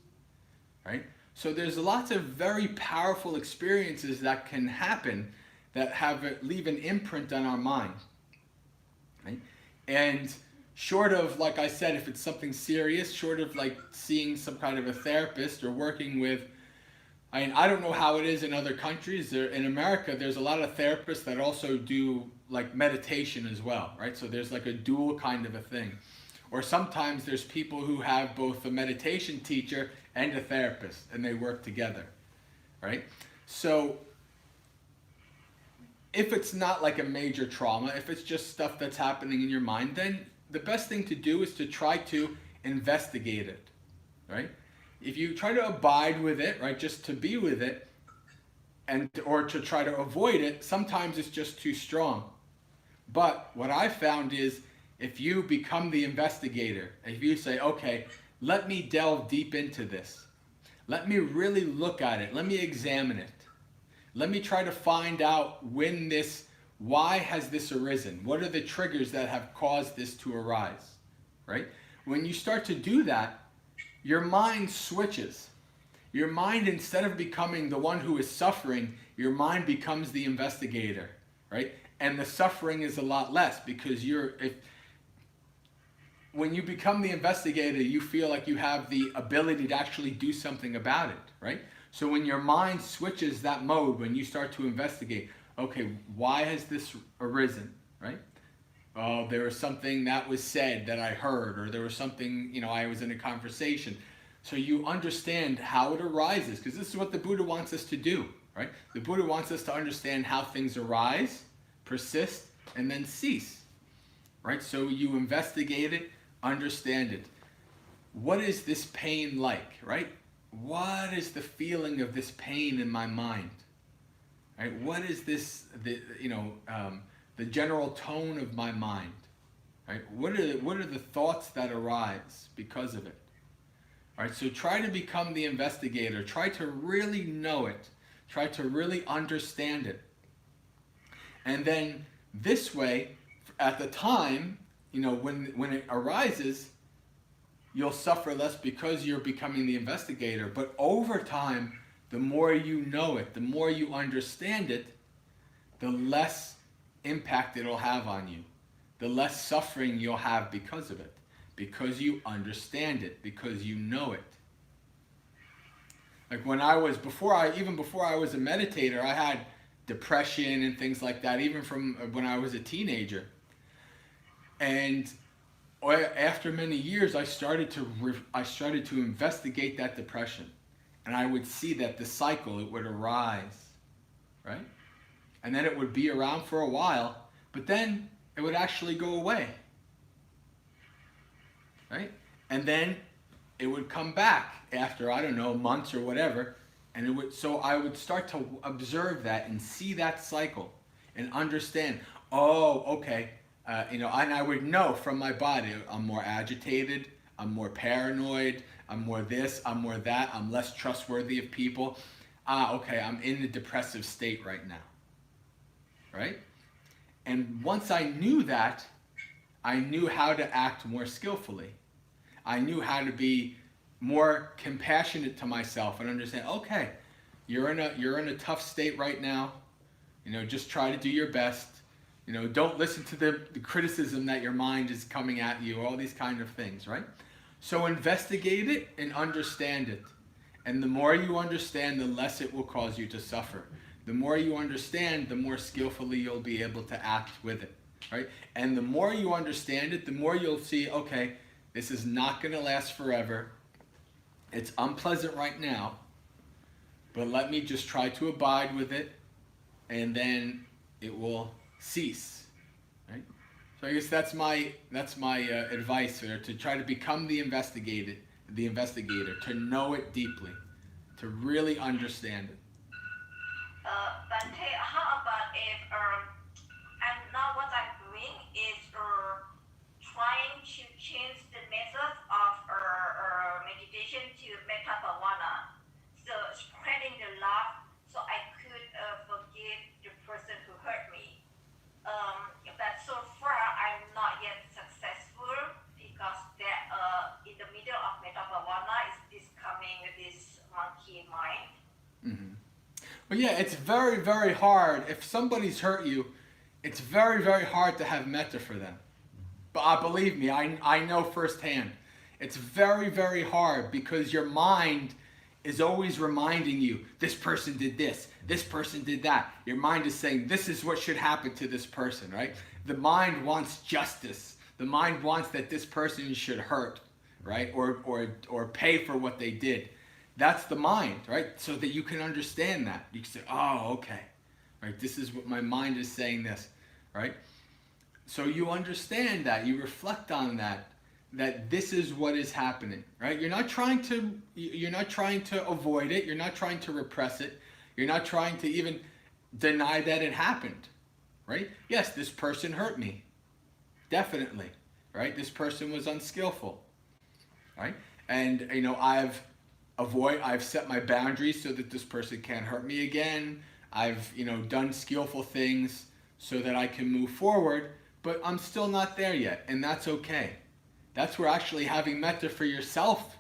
right? So there's lots of very powerful experiences that can happen that leave an imprint on our mind, right? And short of, like I said, if it's something serious, short of like seeing some kind of a therapist or working with, I don't know how it is in other countries. In America, there's a lot of therapists that also do like meditation as well, right? So there's like a dual kind of a thing. Or sometimes there's people who have both a meditation teacher and a therapist, and they work together, right? So if it's not like a major trauma, if it's just stuff that's happening in your mind, then the best thing to do is to try to investigate it, right? If you try to abide with it, right, just to be with it, or to try to avoid it, sometimes it's just too strong. But what I found is if you become the investigator, if you say, okay, let me delve deep into this. Let me really look at it. Let me examine it. Let me try to find out why has this arisen? What are the triggers that have caused this to arise, right? When you start to do that, your mind switches. Your mind, instead of becoming the one who is suffering, your mind becomes the investigator, right? And the suffering is a lot less because when you become the investigator, you feel like you have the ability to actually do something about it, right? So when your mind switches that mode, when you start to investigate, okay, why has this arisen, right? Oh, there was something that was said that I heard, or there was something, I was in a conversation. So you understand how it arises, because this is what the Buddha wants us to do, right? The Buddha wants us to understand how things arise, persist, and then cease, right? So you investigate it, understand it. What is this pain like, right? What is the feeling of this pain in my mind, right? What is this, the general tone of my mind, right? What are the thoughts that arise because of it? All right, so try to become the investigator. Try to really know it. Try to really understand it. And then this way, at the time, when it arises, you'll suffer less because you're becoming the investigator. But over time, the more you know it, the more you understand it, the less impact it'll have on you. The less suffering you'll have because of it. Because you understand it, because you know it. Like even before I was a meditator, I had depression and things like that, even from when I was a teenager. And after many years, I started to investigate that depression, and I would see that the cycle, it would arise, right? And then it would be around for a while, but then it would actually go away. Right? And then it would come back after, I don't know, months or whatever, and so I would start to observe that and see that cycle and understand, okay, and I would know from my body, I'm more agitated, I'm more paranoid, I'm more this, I'm more that, I'm less trustworthy of people. Okay, I'm in the depressive state right now, right? And once I knew that, I knew how to act more skillfully. I knew how to be more compassionate to myself and understand, okay, you're in a tough state right now. Just try to do your best. Don't listen to the criticism that your mind is coming at you, all these kind of things, right? So investigate it and understand it. And the more you understand, the less it will cause you to suffer. The more you understand, the more skillfully you'll be able to act with it, right? And the more you understand it, the more you'll see, okay, this is not going to last forever. It's unpleasant right now, but let me just try to abide with it, and then it will cease. Right? So I guess that's my advice there, to try to become the investigator, to know it deeply, to really understand it. But hey, how about if and now what I'm doing is trying to change the method of meditation to metta bhavana. So spreading the love, so I could forgive the person who hurt me. But so far I'm not yet successful because that in the middle of metta bhavana is coming with this monkey mind. Mm-hmm. Well, yeah, it's very, very hard. If somebody's hurt you, it's very, very hard to have metta for them. But believe me, I know firsthand. It's very, very hard because your mind is always reminding you, this person did this person did that. Your mind is saying, this is what should happen to this person, right? The mind wants justice. The mind wants that this person should hurt, right? Or pay for what they did. That's the mind, right? So that you can understand that. You can say, oh, okay. Right? This is what my mind is saying this, right? So you understand that, you reflect on that this is what is happening, right? You're not trying to avoid it. You're not trying to repress it. You're not trying to even deny that it happened, right? Yes, this person hurt me. Definitely, right? This person was unskillful, right? and I've set my boundaries so that this person can't hurt me again. I've done skillful things so that I can move forward, but I'm still not there yet, and that's okay. That's where actually having metta for yourself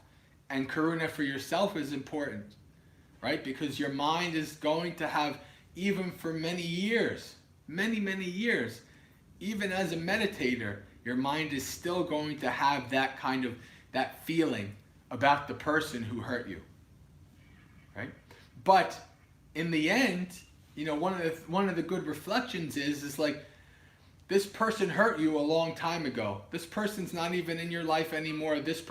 and karuna for yourself is important, right? Because your mind is going to have, even for many years, many years, even as a meditator, your mind is still going to have that feeling about the person who hurt you, right? But in the end, one of the good reflections is like, this person hurt you a long time ago. This person's not even in your life anymore. This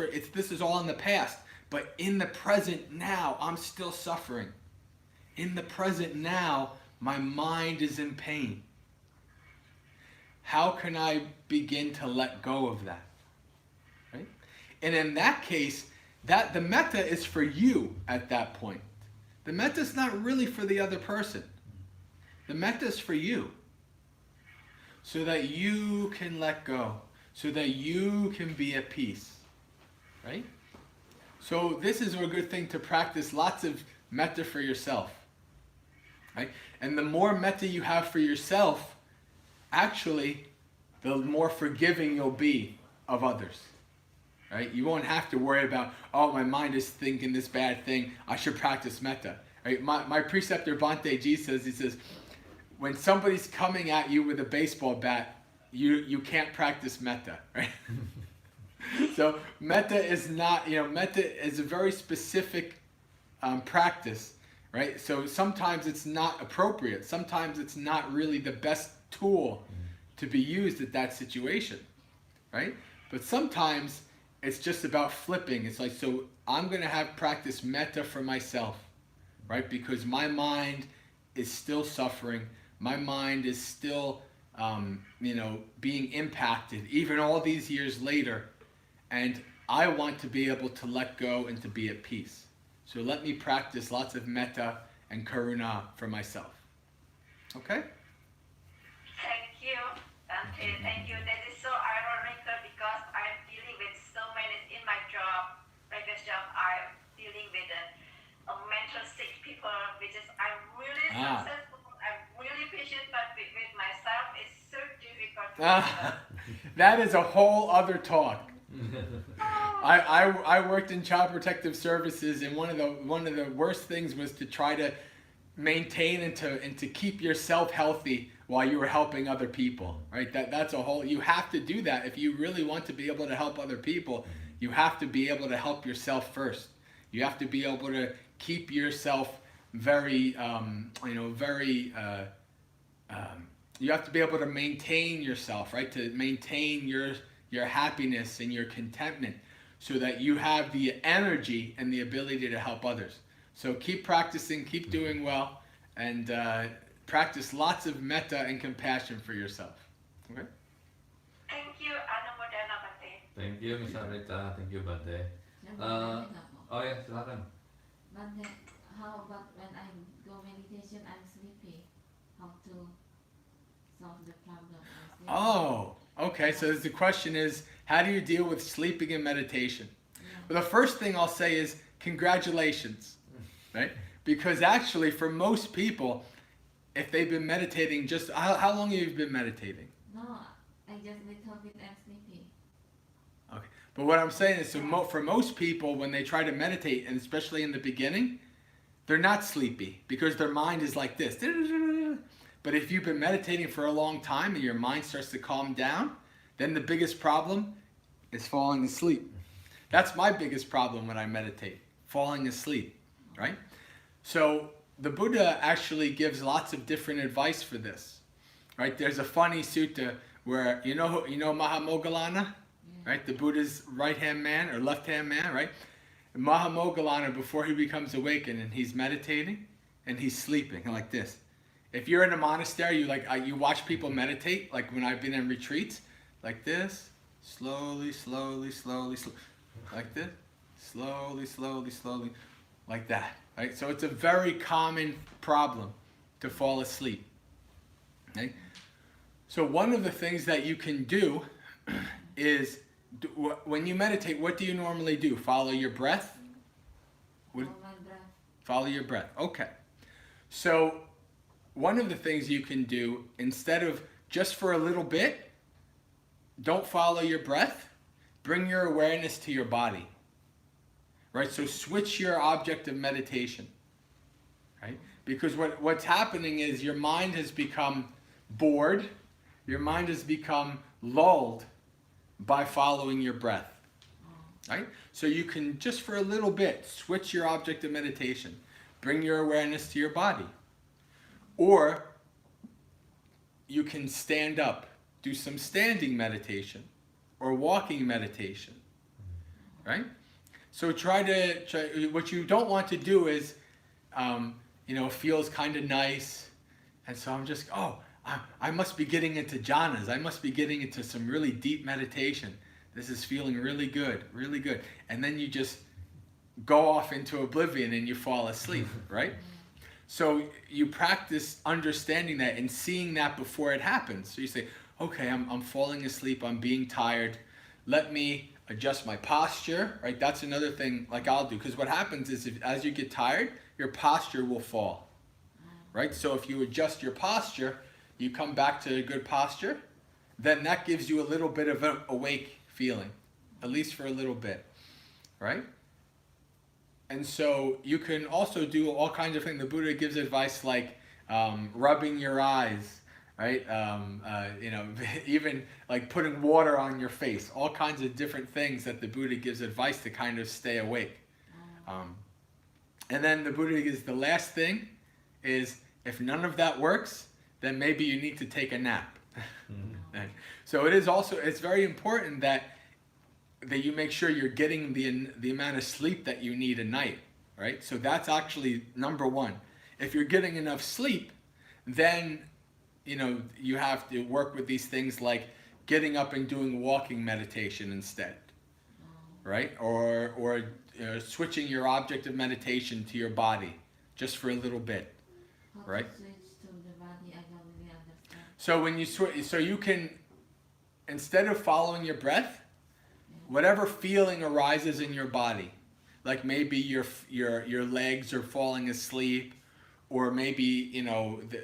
is all in the past. But in the present now, I'm still suffering. In the present now, my mind is in pain. How can I begin to let go of that? Right? And in that case, the metta is for you at that point. The metta is not really for the other person. The metta is for you. So that you can let go. So that you can be at peace. Right? So this is a good thing to practice lots of metta for yourself. Right? And the more metta you have for yourself, actually, the more forgiving you'll be of others. Right? You won't have to worry about, oh, my mind is thinking this bad thing, I should practice metta. Right? My preceptor Bhante Ji says, when somebody's coming at you with a baseball bat, you can't practice metta. Right? So metta is not, metta is a very specific practice, right? So sometimes it's not appropriate. Sometimes it's not really the best tool to be used at that situation, right? But sometimes it's just about flipping. It's like, so I'm going to have practice metta for myself, right? Because my mind is still suffering. My mind is still, being impacted, even all these years later. And I want to be able to let go and to be at peace. So let me practice lots of metta and karuna for myself. Okay? Thank you, Dante. Thank you. That is so ironical because I'm dealing with so many in my job, previous job. I'm dealing with a mental sick people, which is I'm really successful. I'm really patient, but with myself, it's so difficult. That is a whole other talk. I worked in child protective services, and one of the worst things was to try to maintain and to keep yourself healthy while you were helping other people. Right? That's a whole. You have to do that if you really want to be able to help other people. You have to be able to help yourself first. You have to be able to keep yourself very, you have to be able to maintain yourself, right? To maintain your happiness and your contentment so that you have the energy and the ability to help others. So keep practicing, keep doing well, and practice lots of metta and compassion for yourself. Okay? Thank you, Anumodana Bhante. Thank you, Miss Amrita. Thank you, Bante. Oh ya, silakan. But how about when I go meditation, I'm sleepy? How to solve the problem? Oh, okay. So the question is, how do you deal with sleeping in meditation? Yeah. Well, the first thing I'll say is congratulations, right? Because actually, for most people, if they've been meditating, just how long have you been meditating? No, I just little bit I'm sleepy. Okay. But what I'm saying is, so for most people, when they try to meditate, and especially in the beginning, they're not sleepy because their mind is like this. But if you've been meditating for a long time and your mind starts to calm down, then the biggest problem is falling asleep. That's my biggest problem when I meditate, falling asleep, right? So the Buddha actually gives lots of different advice for this, right? There's a funny sutta where, you know Mahamoggallana, right? The Buddha's right-hand man or left-hand man, right? Mahamoggallana, before he becomes awakened and he's meditating and he's sleeping like this. If you're in a monastery, you watch people meditate, like when I've been in retreats, like this, slowly, like this, slowly, like that. Right? So it's a very common problem to fall asleep. Okay? So one of the things that you can do is When you meditate, what do you normally do? Follow your breath? What- Follow my breath. Follow your breath. Okay. So one of the things you can do, instead of just for a little bit, don't follow your breath, bring your awareness to your body. Right? So switch your object of meditation. Right? Because what's happening is your mind has become bored, your mind has become lulled by following your breath. Right? So you can just for a little bit switch your object of meditation. Bring your awareness to your body. Or you can stand up, do some standing meditation or walking meditation. Right? So try, what you don't want to do is, feels kind of nice. And so I'm just, I must be getting into jhanas. I must be getting into some really deep meditation. This is feeling really good, really good. And then you just go off into oblivion and you fall asleep, right? So you practice understanding that and seeing that before it happens. So you say, okay, I'm falling asleep, I'm being tired. Let me adjust my posture, right? That's another thing like I'll do. Because what happens is as you get tired, your posture will fall, right? So if you adjust your posture, you come back to a good posture, then that gives you a little bit of an awake feeling, at least for a little bit, right? And so you can also do all kinds of things. The Buddha gives advice like rubbing your eyes, right? Even like putting water on your face, all kinds of different things that the Buddha gives advice to kind of stay awake. And then the Buddha gives the last thing is if none of that works, then maybe you need to take a nap. So it's very important that you make sure you're getting the amount of sleep that you need a night, right? So that's actually number one. If you're getting enough sleep, then you have to work with these things like getting up and doing walking meditation instead, right? Or switching your object of meditation to your body just for a little bit. How Right. to switch to the body, I don't really understand. So when you so you can, instead of following your breath, whatever feeling arises in your body, like maybe your legs are falling asleep, or maybe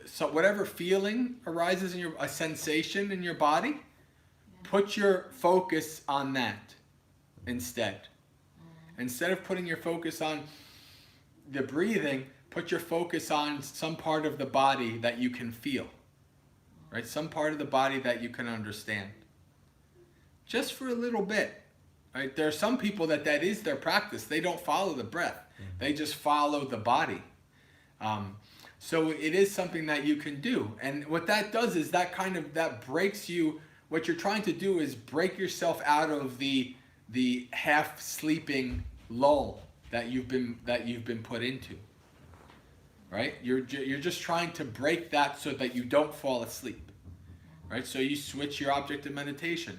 so whatever feeling arises in a sensation in your body, put your focus on that instead. Instead of putting your focus on the breathing, put your focus on some part of the body that you can feel, right? Some part of the body that you can understand. Just for a little bit, right? There are some people that is their practice. They don't follow the breath. They just follow the body. So it is something that you can do. And what that does is that breaks you. What you're trying to do is break yourself out of the half sleeping lull that you've been put into. Right? You're just trying to break that so that you don't fall asleep. Right? So you switch your object of meditation.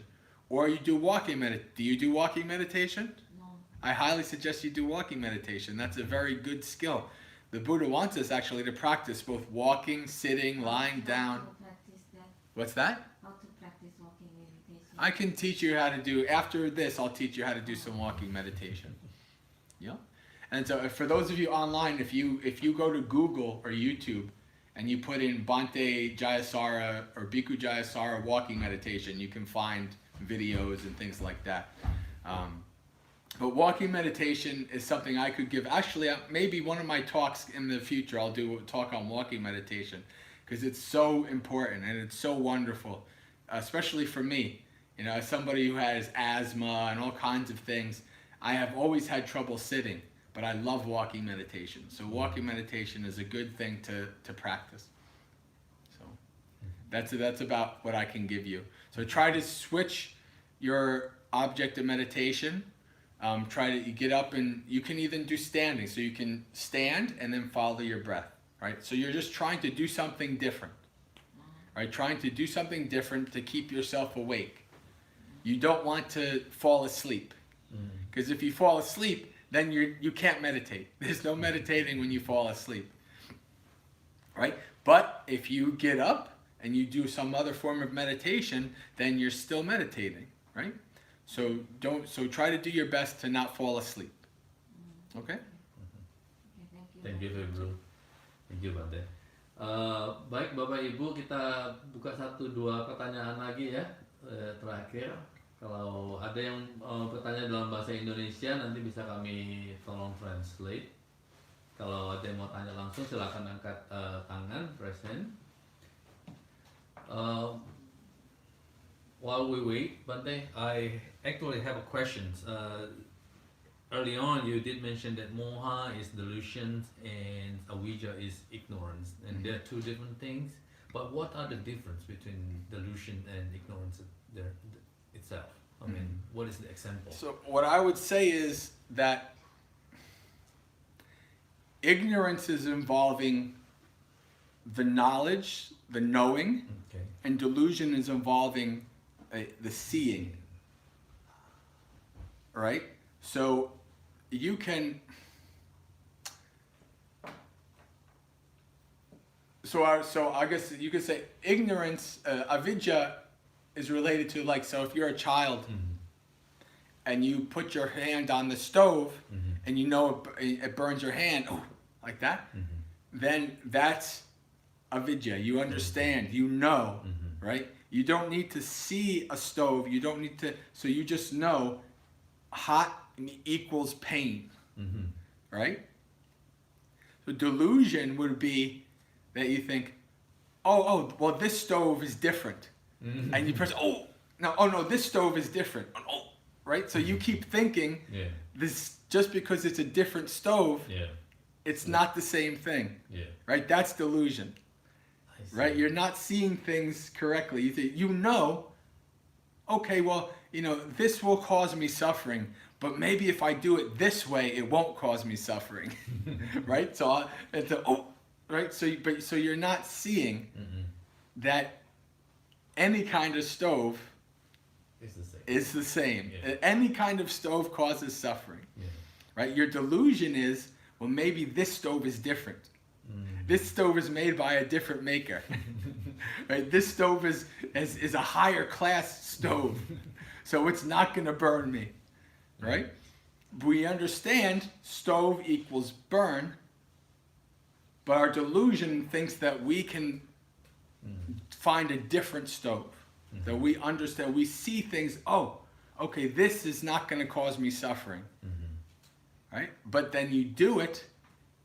Or you do walking meditation. Do you do walking meditation? No. I highly suggest you do walking meditation. That's a very good skill. The Buddha wants us actually to practice both walking, sitting, lying down. How to practice that? What's that? How to practice walking meditation? I can teach you how to do, after this, I'll teach you how to do some walking meditation. Yeah? And so for those of you online, if you go to Google or YouTube and you put in Bhante Jayasara or Bhikkhu Jayasara walking meditation, you can find videos and things like that. But walking meditation is something I could give. Actually, maybe one of my talks in the future, I'll do a talk on walking meditation because it's so important and it's so wonderful, especially for me. As somebody who has asthma and all kinds of things, I have always had trouble sitting, but I love walking meditation. So walking meditation is a good thing to practice. So that's about what I can give you. So try to switch your object of meditation. Try to get up, and you can even do standing. So you can stand and then follow your breath, right? So you're just trying to do something different, right? Trying to do something different to keep yourself awake. You don't want to fall asleep, because if you fall asleep, then you can't meditate. There's no meditating when you fall asleep, right? But if you get up and you do some other form of meditation, then you're still meditating, right? So try to do your best to not fall asleep. Okay? Okay, thank you. Thank you, Bro. Thank you, Bante. Baik, Bapak Ibu, kita buka 1-2 pertanyaan lagi ya. Terakhir, kalau ada yang bertanya dalam bahasa Indonesia, nanti bisa kami tolong translate. Kalau ada yang mau tanya langsung, silakan angkat tangan, raise hand. While we wait, Bante, I actually have a question. Early on, you did mention that moha is delusion and avijja is ignorance, and they're two different things. But what are the difference between delusion and ignorance itself? I mean, what is the example? So what I would say is that ignorance is involving the knowledge, the knowing, Okay. and delusion is involving the seeing. Right? So you can. So I guess you could say ignorance, avijja, is related to, like, so if you're a child and you put your hand on the stove and you know it burns your hand, oh, like that, then that's avijja. You understand, you know, right? You don't need to see a stove. You don't need to, so you just know hot equals pain, right? So delusion would be that you think, oh, well, this stove is different. And you press, oh, no, this stove is different. Oh, right? So you keep thinking this, just because it's a different stove, it's not the same thing, right? That's delusion, right? You're not seeing things correctly. You think, okay, well, this will cause me suffering, but maybe if I do it this way, it won't cause me suffering, right? So right? So you're not seeing that any kind of stove is the same. Yeah. Any kind of stove causes suffering, right? Your delusion is, well, maybe this stove is different. This stove is made by a different maker, right? This stove is a higher class stove, so it's not going to burn me, right? We understand stove equals burn, but our delusion thinks that we can find a different stove, that we understand, we see things, oh, okay, this is not going to cause me suffering, right? But then you do it,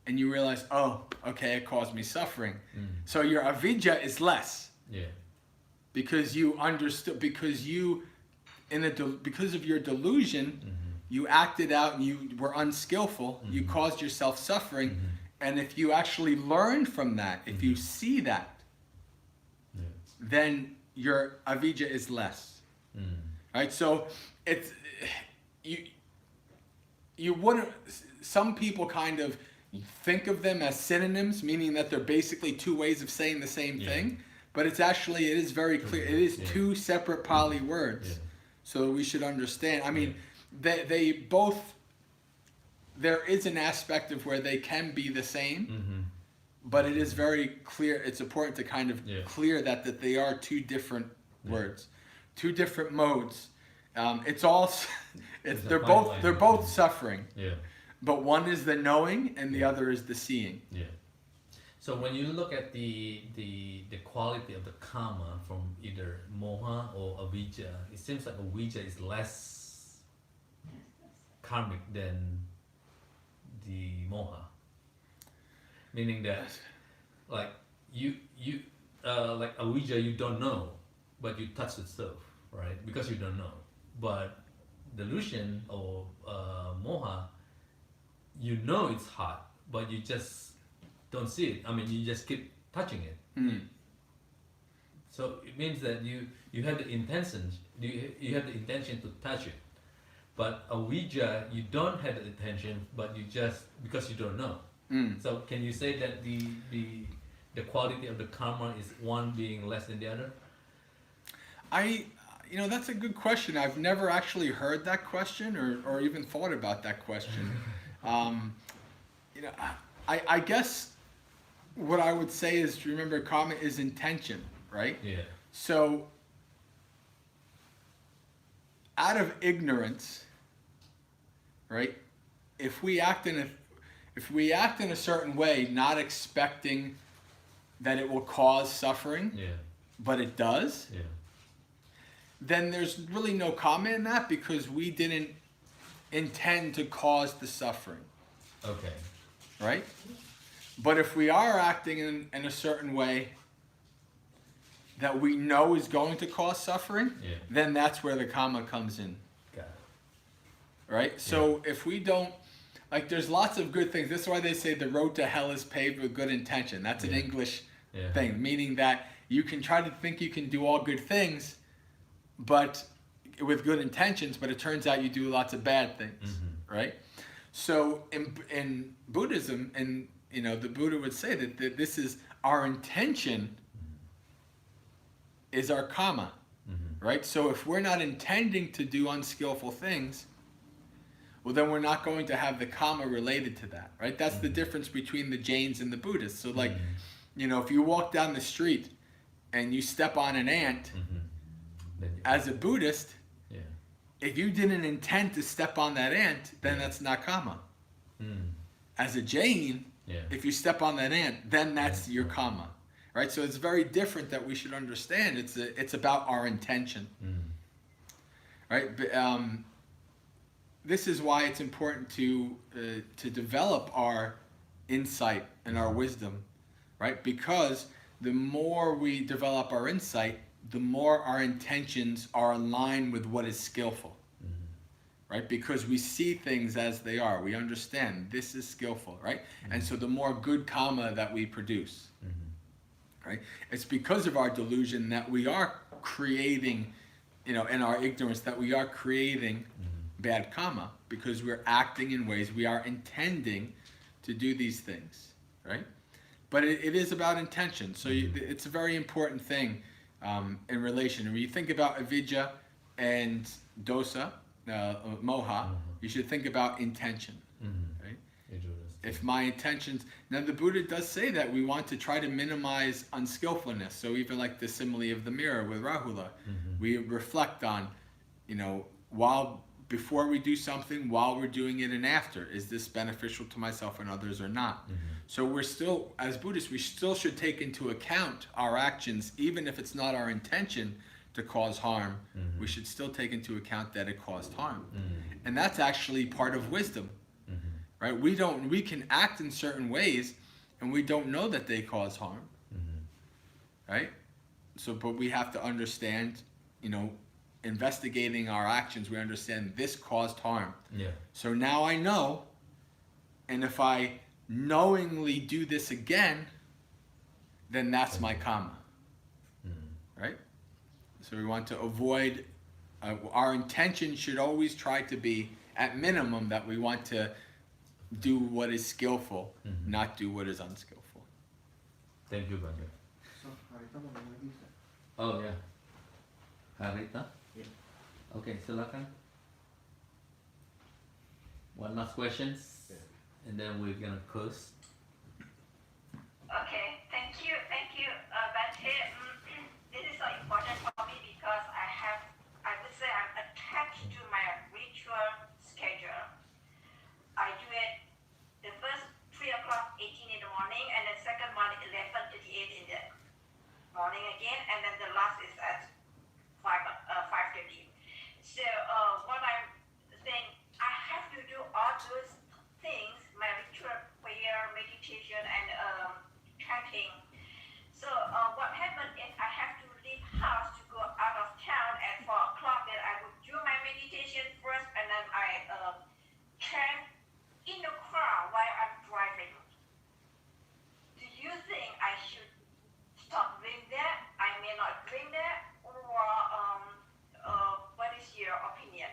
and you realize, oh, okay, it caused me suffering. So your avijja is less, because you understood, because of your delusion, you acted out and you were unskillful, you caused yourself suffering, and if you actually learn from that, if you see that, then your avijja is less, right? So it's you wouldn't. Some people kind of think of them as synonyms, meaning that they're basically two ways of saying the same thing, but it is very clear. It is two separate Pali words, so we should understand. I mean, they both. There is an aspect of where they can be the same. But it is very clear, it's important to kind of clear that they are two different words, two different modes. They're both suffering. But one is the knowing and the other is the seeing. So when you look at the quality of the karma from either moha or avijja, it seems like avijja is less karmic than the moha. Meaning that, like you like avijja, you don't know, but you touch the stove, right? Because you don't know. But delusion or moha, you know it's hot, but you just don't see it. I mean, you just keep touching it. So it means that you have the intention, you have the intention to touch it. But avijja, you don't have the intention, but you just, because you don't know. So can you say that the quality of the karma is one being less than the other? That's a good question. I've never actually heard that question or even thought about that question. I guess what I would say is, remember, karma is intention, right? Yeah. So out of ignorance, right? If we act in a certain way, not expecting that it will cause suffering, Yeah. but it does, Yeah. then there's really no karma in that because we didn't intend to cause the suffering, Okay. right? But if we are acting in a certain way that we know is going to cause suffering, Yeah. then that's where the karma comes in, Got it. right? So if we don't, like, there's lots of good things. That's why they say the road to hell is paved with good intention. That's an Yeah. English Yeah. thing, meaning that you can try to think you can do all good things, but with good intentions, but it turns out you do lots of bad things, right? So in Buddhism, and the Buddha would say that this is our intention is our karma, right? So if we're not intending to do unskillful things, well, then we're not going to have the karma related to that, right? That's the difference between the Jains and the Buddhists. So like, if you walk down the street and you step on an ant, as a Buddhist, Yeah. if you didn't intend to step on that ant, then that's not karma. As a Jain, Yeah. if you step on that ant, then that's your karma, right? So it's very different that we should understand. It's about our intention, right? But, this is why it's important to develop our insight and our wisdom, right? Because the more we develop our insight, the more our intentions are aligned with what is skillful, right? Because we see things as they are. We understand this is skillful, right? And so the more good karma that we produce, right? It's because of our delusion that we are creating, in our ignorance, that we are creating bad karma because we're acting in ways we are intending to do these things, right? But it is about intention. So it's a very important thing in relation. When you think about avidya and dosa, moha, you should think about intention, right? If my intentions, now the Buddha does say that we want to try to minimize unskillfulness. So even like the simile of the mirror with Rahula, we reflect on, before we do something, while we're doing it, and after. Is this beneficial to myself and others or not? So we're still, as Buddhists, we still should take into account our actions, even if it's not our intention to cause harm. We should still take into account that it caused harm. And that's actually part of wisdom, right? We can act in certain ways and we don't know that they cause harm, right? So, but we have to understand, investigating our actions, we understand this caused harm. Yeah. So now I know, and if I knowingly do this again, then that's my karma, right? So we want to avoid, our intention should always try to be, at minimum, that we want to do what is skillful, not do what is unskillful. Thank you, Bhante. So, Harita mau nanya lagi, Ustaz? Oh ya, Harita. Ya. Okay, silakan. One last questions, and then we're gonna close. Okay, thank you, Bante. This is so important for me because I would say I'm attached to my ritual schedule. I do it the first 3 o'clock, 18 in the morning, and the second one 11:38 in the morning again, and then the last is at 5:30. So what I'm saying, I have to do all those things, my ritual prayer, meditation, and chanting. So what happened is I have to leave house to go out of town at 4 o'clock. Then I would do my meditation first, and then I chant in the car while I'm driving. Do you think I should stop doing that? I may not doing that, or what is your opinion?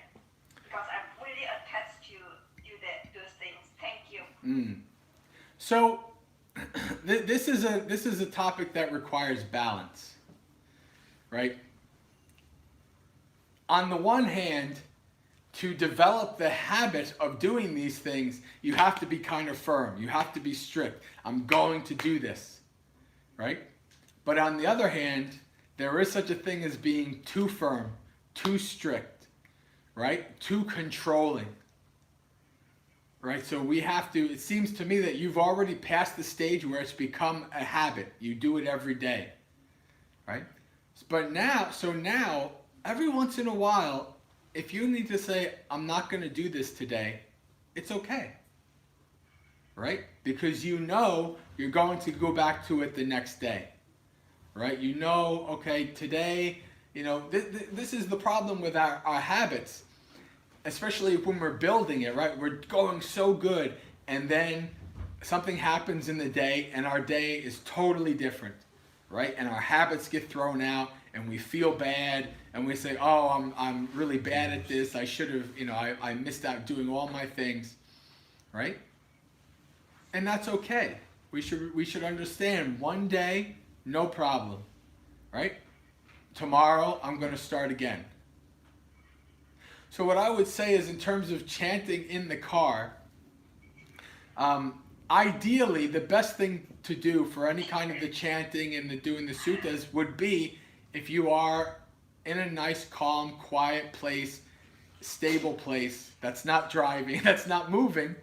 Because I'm really attached to do those things. Thank you. So this is a topic that requires balance, right? On the one hand, to develop the habit of doing these things, you have to be kind of firm. You have to be strict. I'm going to do this, right? But on the other hand, there is such a thing as being too firm, too strict. right? Too controlling. Right? So we have to, it seems to me that you've already passed the stage where it's become a habit. You do it every day. Right? But now, every once in a while, if you need to say, I'm not going to do this today, it's okay. Right? Because you know you're going to go back to it the next day. Right? You know, okay, today, you know, this is the problem with our habits. Especially when we're building it, right? We're going so good, and then something happens in the day, and our day is totally different, right? And our habits get thrown out, and we feel bad, and we say, "Oh, I'm really bad at this. I should have, you know, I missed out doing all my things," right? And that's okay. We should understand. One day, no problem, right? Tomorrow, I'm going to start again. So what I would say is, in terms of chanting in the car, ideally the best thing to do for any kind of the chanting and the doing the suttas would be if you are in a nice, calm, quiet place, stable place that's not driving, that's not moving,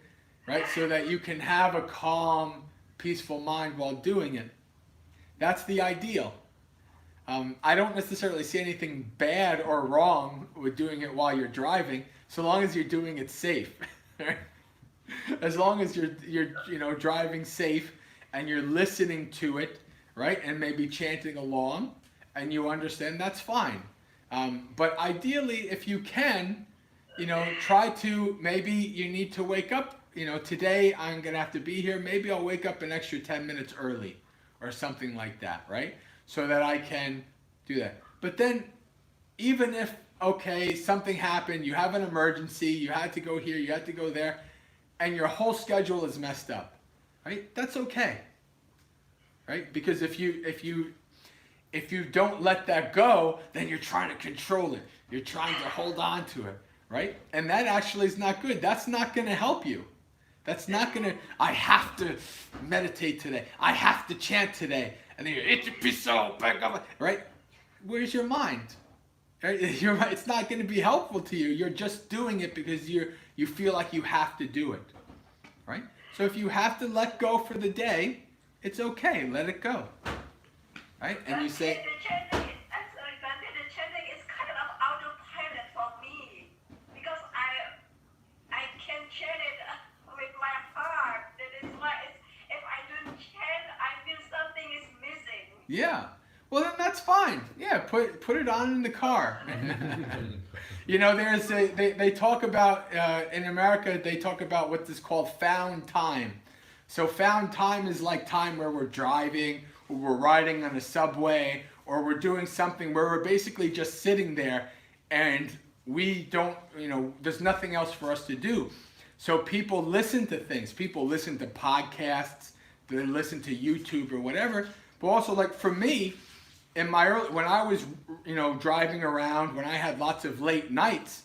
right? So that you can have a calm, peaceful mind while doing it. That's the ideal. I don't necessarily see anything bad or wrong with doing it while you're driving, so long as you're doing it safe. As long as you're you know, driving safe and you're listening to it, right, and maybe chanting along, and you understand, that's fine. But ideally, if you can, you know, try to, maybe you need to wake up, you know, today I'm gonna have to be here. Maybe I'll wake up an extra 10 minutes early, or something like that, right? So that I can do that. But then, even if, okay, something happened, you have an emergency, you had to go here, you had to go there, and your whole schedule is messed up, right? That's okay, right? Because if you don't let that go, then you're trying to control it. You're trying to hold on to it, right? And that actually is not good. That's not going to help you. That's not going to, I have to meditate today. I have to chant today. And then you're, right? Where's your mind? Right? It's not going to be helpful to you. You're just doing it because you feel like you have to do it, right? So if you have to let go for the day, it's okay. Let it go, right? And you say, the chanting is kind of autopilot for me because I can chant it with my heart. That is why if I don't chant, I feel something is missing. yeah. Well, then that's fine. Yeah, put it on in the car. You know, they talk about, in America, they talk about what is called found time. So found time is like time where we're driving, or we're riding on a subway, or we're doing something where we're basically just sitting there and we don't, you know, there's nothing else for us to do. So people listen to things. People listen to podcasts, they listen to YouTube or whatever. But also, like for me, in my when I was, you know, driving around, when I had lots of late nights,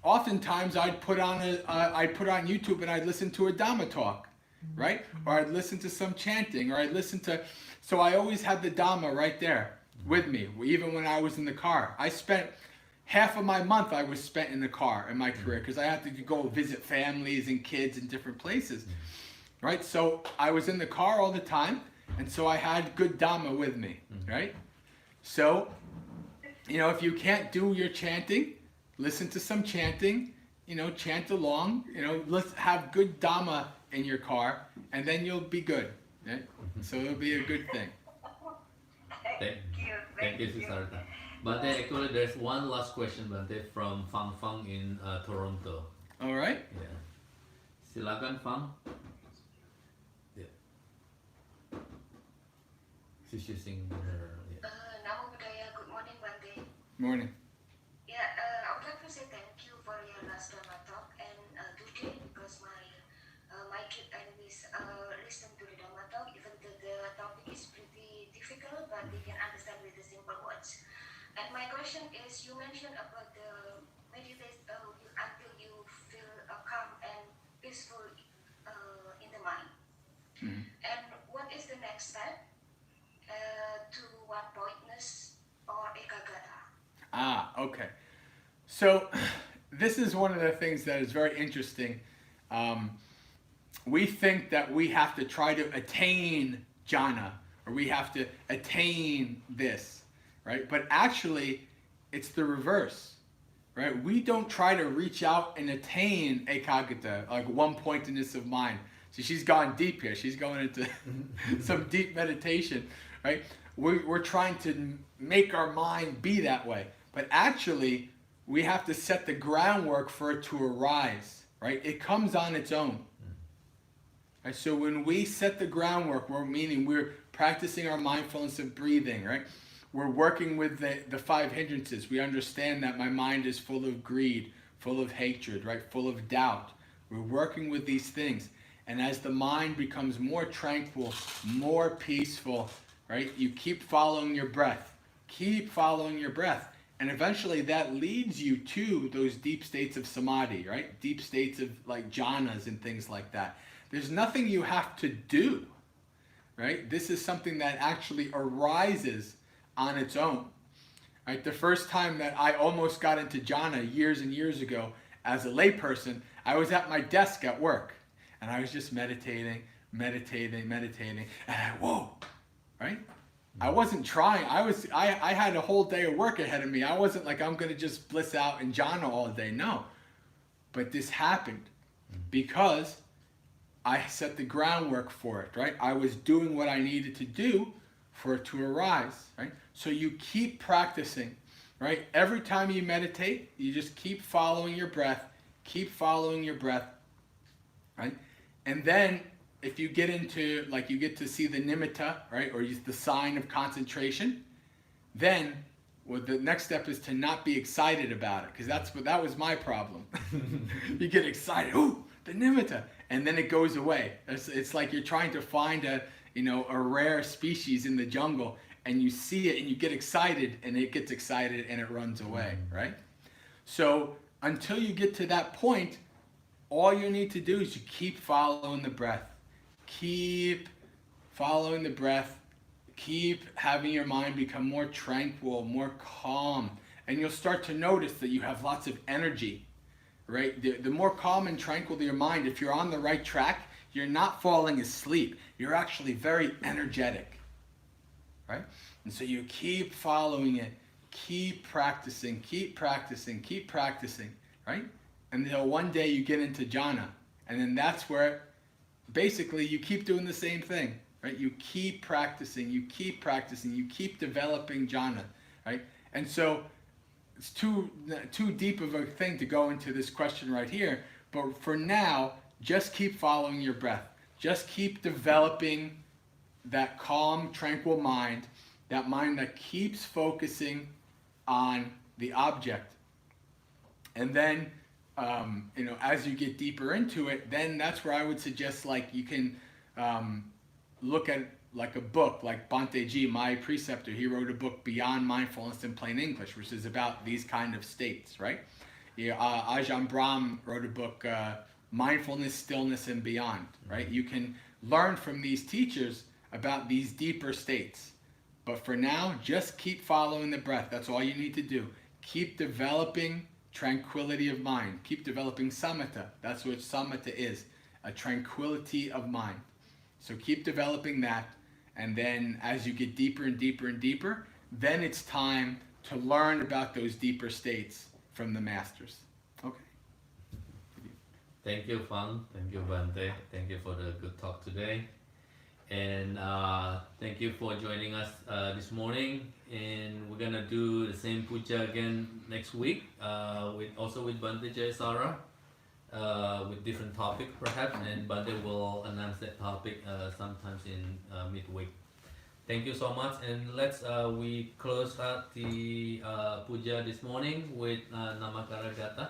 oftentimes I'd put on YouTube and I'd listen to a Dhamma talk, right? Or I'd listen to some chanting, or I'd listen to, so I always had the Dhamma right there with me, even when I was in the car. I spent half of my month I was spent in the car in my career because I had to go visit families and kids in different places, right? So I was in the car all the time, and so I had good Dhamma with me, right? So, you know, if you can't do your chanting, listen to some chanting, you know, chant along, you know, let's have good Dhamma in your car, and then you'll be good, right? So it'll be a good thing. Thank you, Siddhartha. But actually, there's one last question, Bante, from Fang Fang in Toronto. All right? Yeah. Silakan, Fang. Yeah. She's using her. Yeah. Namo Buddhaya, good morning, Bante. Morning. Yeah, I would like to say thank you for your last Dhamma talk, and today, because my kid and niece listen to the Dhamma talk, even though the topic is pretty difficult, but they can understand with the simple words. And my question is, you mentioned about the meditation until you feel calm and peaceful in the mind. Mm-hmm. And what is the next step to one-pointness or ekagata? Okay. So this is one of the things that is very interesting. We think that we have to try to attain jhana, or we have to attain this, right? But actually, it's the reverse, right? We don't try to reach out and attain ekaggata, like one-pointedness of mind. So she's gone deep here. She's going into some deep meditation, right? We're trying to make our mind be that way. But actually, we have to set the groundwork for it to arise, right? It comes on its own. Right? So when we set the groundwork, we're practicing our mindfulness of breathing, right? We're working with the 5 hindrances. We understand that my mind is full of greed, full of hatred, right? Full of doubt. We're working with these things. And as the mind becomes more tranquil, more peaceful, right? You keep following your breath. Keep following your breath. And eventually that leads you to those deep states of samadhi, right? Deep states of like jhanas and things like that. There's nothing you have to do, right? This is something that actually arises on its own, right? The first time that I almost got into jhana years and years ago as a layperson, I was at my desk at work and I was just meditating, and whoa, right? I wasn't trying. I had a whole day of work ahead of me. I wasn't like, I'm going to just bliss out in jhana all day. No. But this happened because I set the groundwork for it, right? I was doing what I needed to do for it to arise, right? So you keep practicing, right? Every time you meditate, you just keep following your breath, right? And then if you get into, like you get to see the nimitta, right? Or the sign of concentration, then the next step is to not be excited about it, because that was my problem. You get excited, ooh, the nimitta, and then it goes away. It's like you're trying to find a rare species in the jungle, and you see it and you get excited, and it gets excited and it runs away, right? So until you get to that point, all you need to do is you keep following the breath. Keep following the breath. Keep having your mind become more tranquil, more calm, and you'll start to notice that you have lots of energy, right? The more calm and tranquil your mind, if you're on the right track, you're not falling asleep. You're actually very energetic, right? And so you keep following it, keep practicing, right? Until one day you get into jhana, and then that's where basically you keep doing the same thing, right? You keep practicing, you keep developing jhana, right? And so it's too deep of a thing to go into this question right here, but for now, just keep following your breath. Just keep developing that calm, tranquil mind, that mind that keeps focusing on the object. And then, as you get deeper into it, then that's where I would suggest, like, you can look at like a book like Bhante Ji, my preceptor. He wrote a book, Beyond Mindfulness in Plain English, which is about these kind of states, right? Ajahn Brahm wrote a book, Mindfulness, Stillness, and Beyond, right? You can learn from these teachers about these deeper states. But for now, just keep following the breath. That's all you need to do. Keep developing tranquility of mind. Keep developing samatha. That's what samatha is, a tranquility of mind. So keep developing that, and then as you get deeper and deeper, then it's time to learn about those deeper states from the masters. Okay. Thank you, Fang. Thank you, Bhante. Thank you for the good talk today. And thank you for joining us this morning. And we're gonna do the same puja again next week, with Bhante Jayasara, with different topic perhaps, and Bhante will announce that topic sometimes in midweek. Thank you so much, and we close out the puja this morning with Namakara Gata.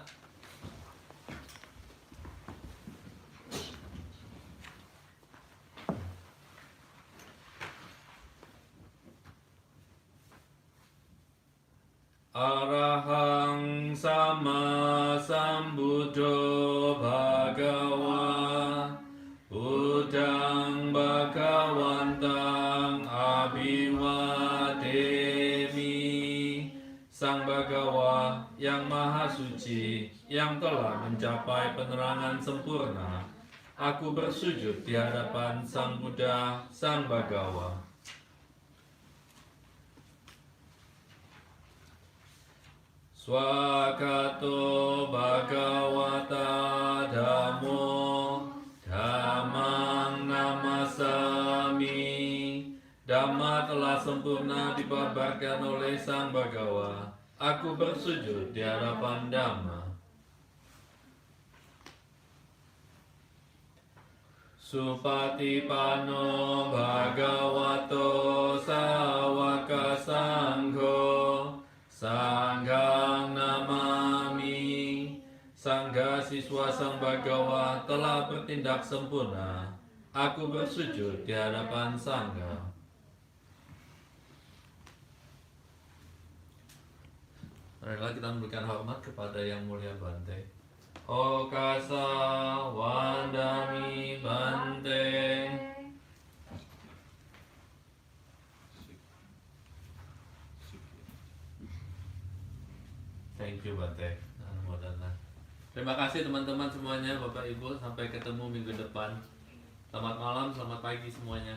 Arahang Sama Sambuddho Bhagawa Buddhang Bhagavantang Abhivademi Sang Bhagawa Yang Maha Suci yang telah mencapai penerangan sempurna, aku bersujud di hadapan Sang Buddha, Sang Bagawa. Swakato Bhagavata Dhammo Dhammang Namasami. Dhamma telah sempurna dibabarkan oleh Sang Bagawa. Aku bersujud di hadapan Dhamma. Supatipano Bhagavato Sawaka Sangho Sanghang namami. Sangga siswa Sang Bagawa telah bertindak sempurna. Aku bersujud di hadapan Sangga. Marilah kita memberikan hormat kepada Yang Mulia Bante. Okasa Wandami Bante. Thank you Bante. Terima kasih teman-teman semuanya, Bapak Ibu. Sampai ketemu minggu depan. Selamat malam, selamat pagi semuanya.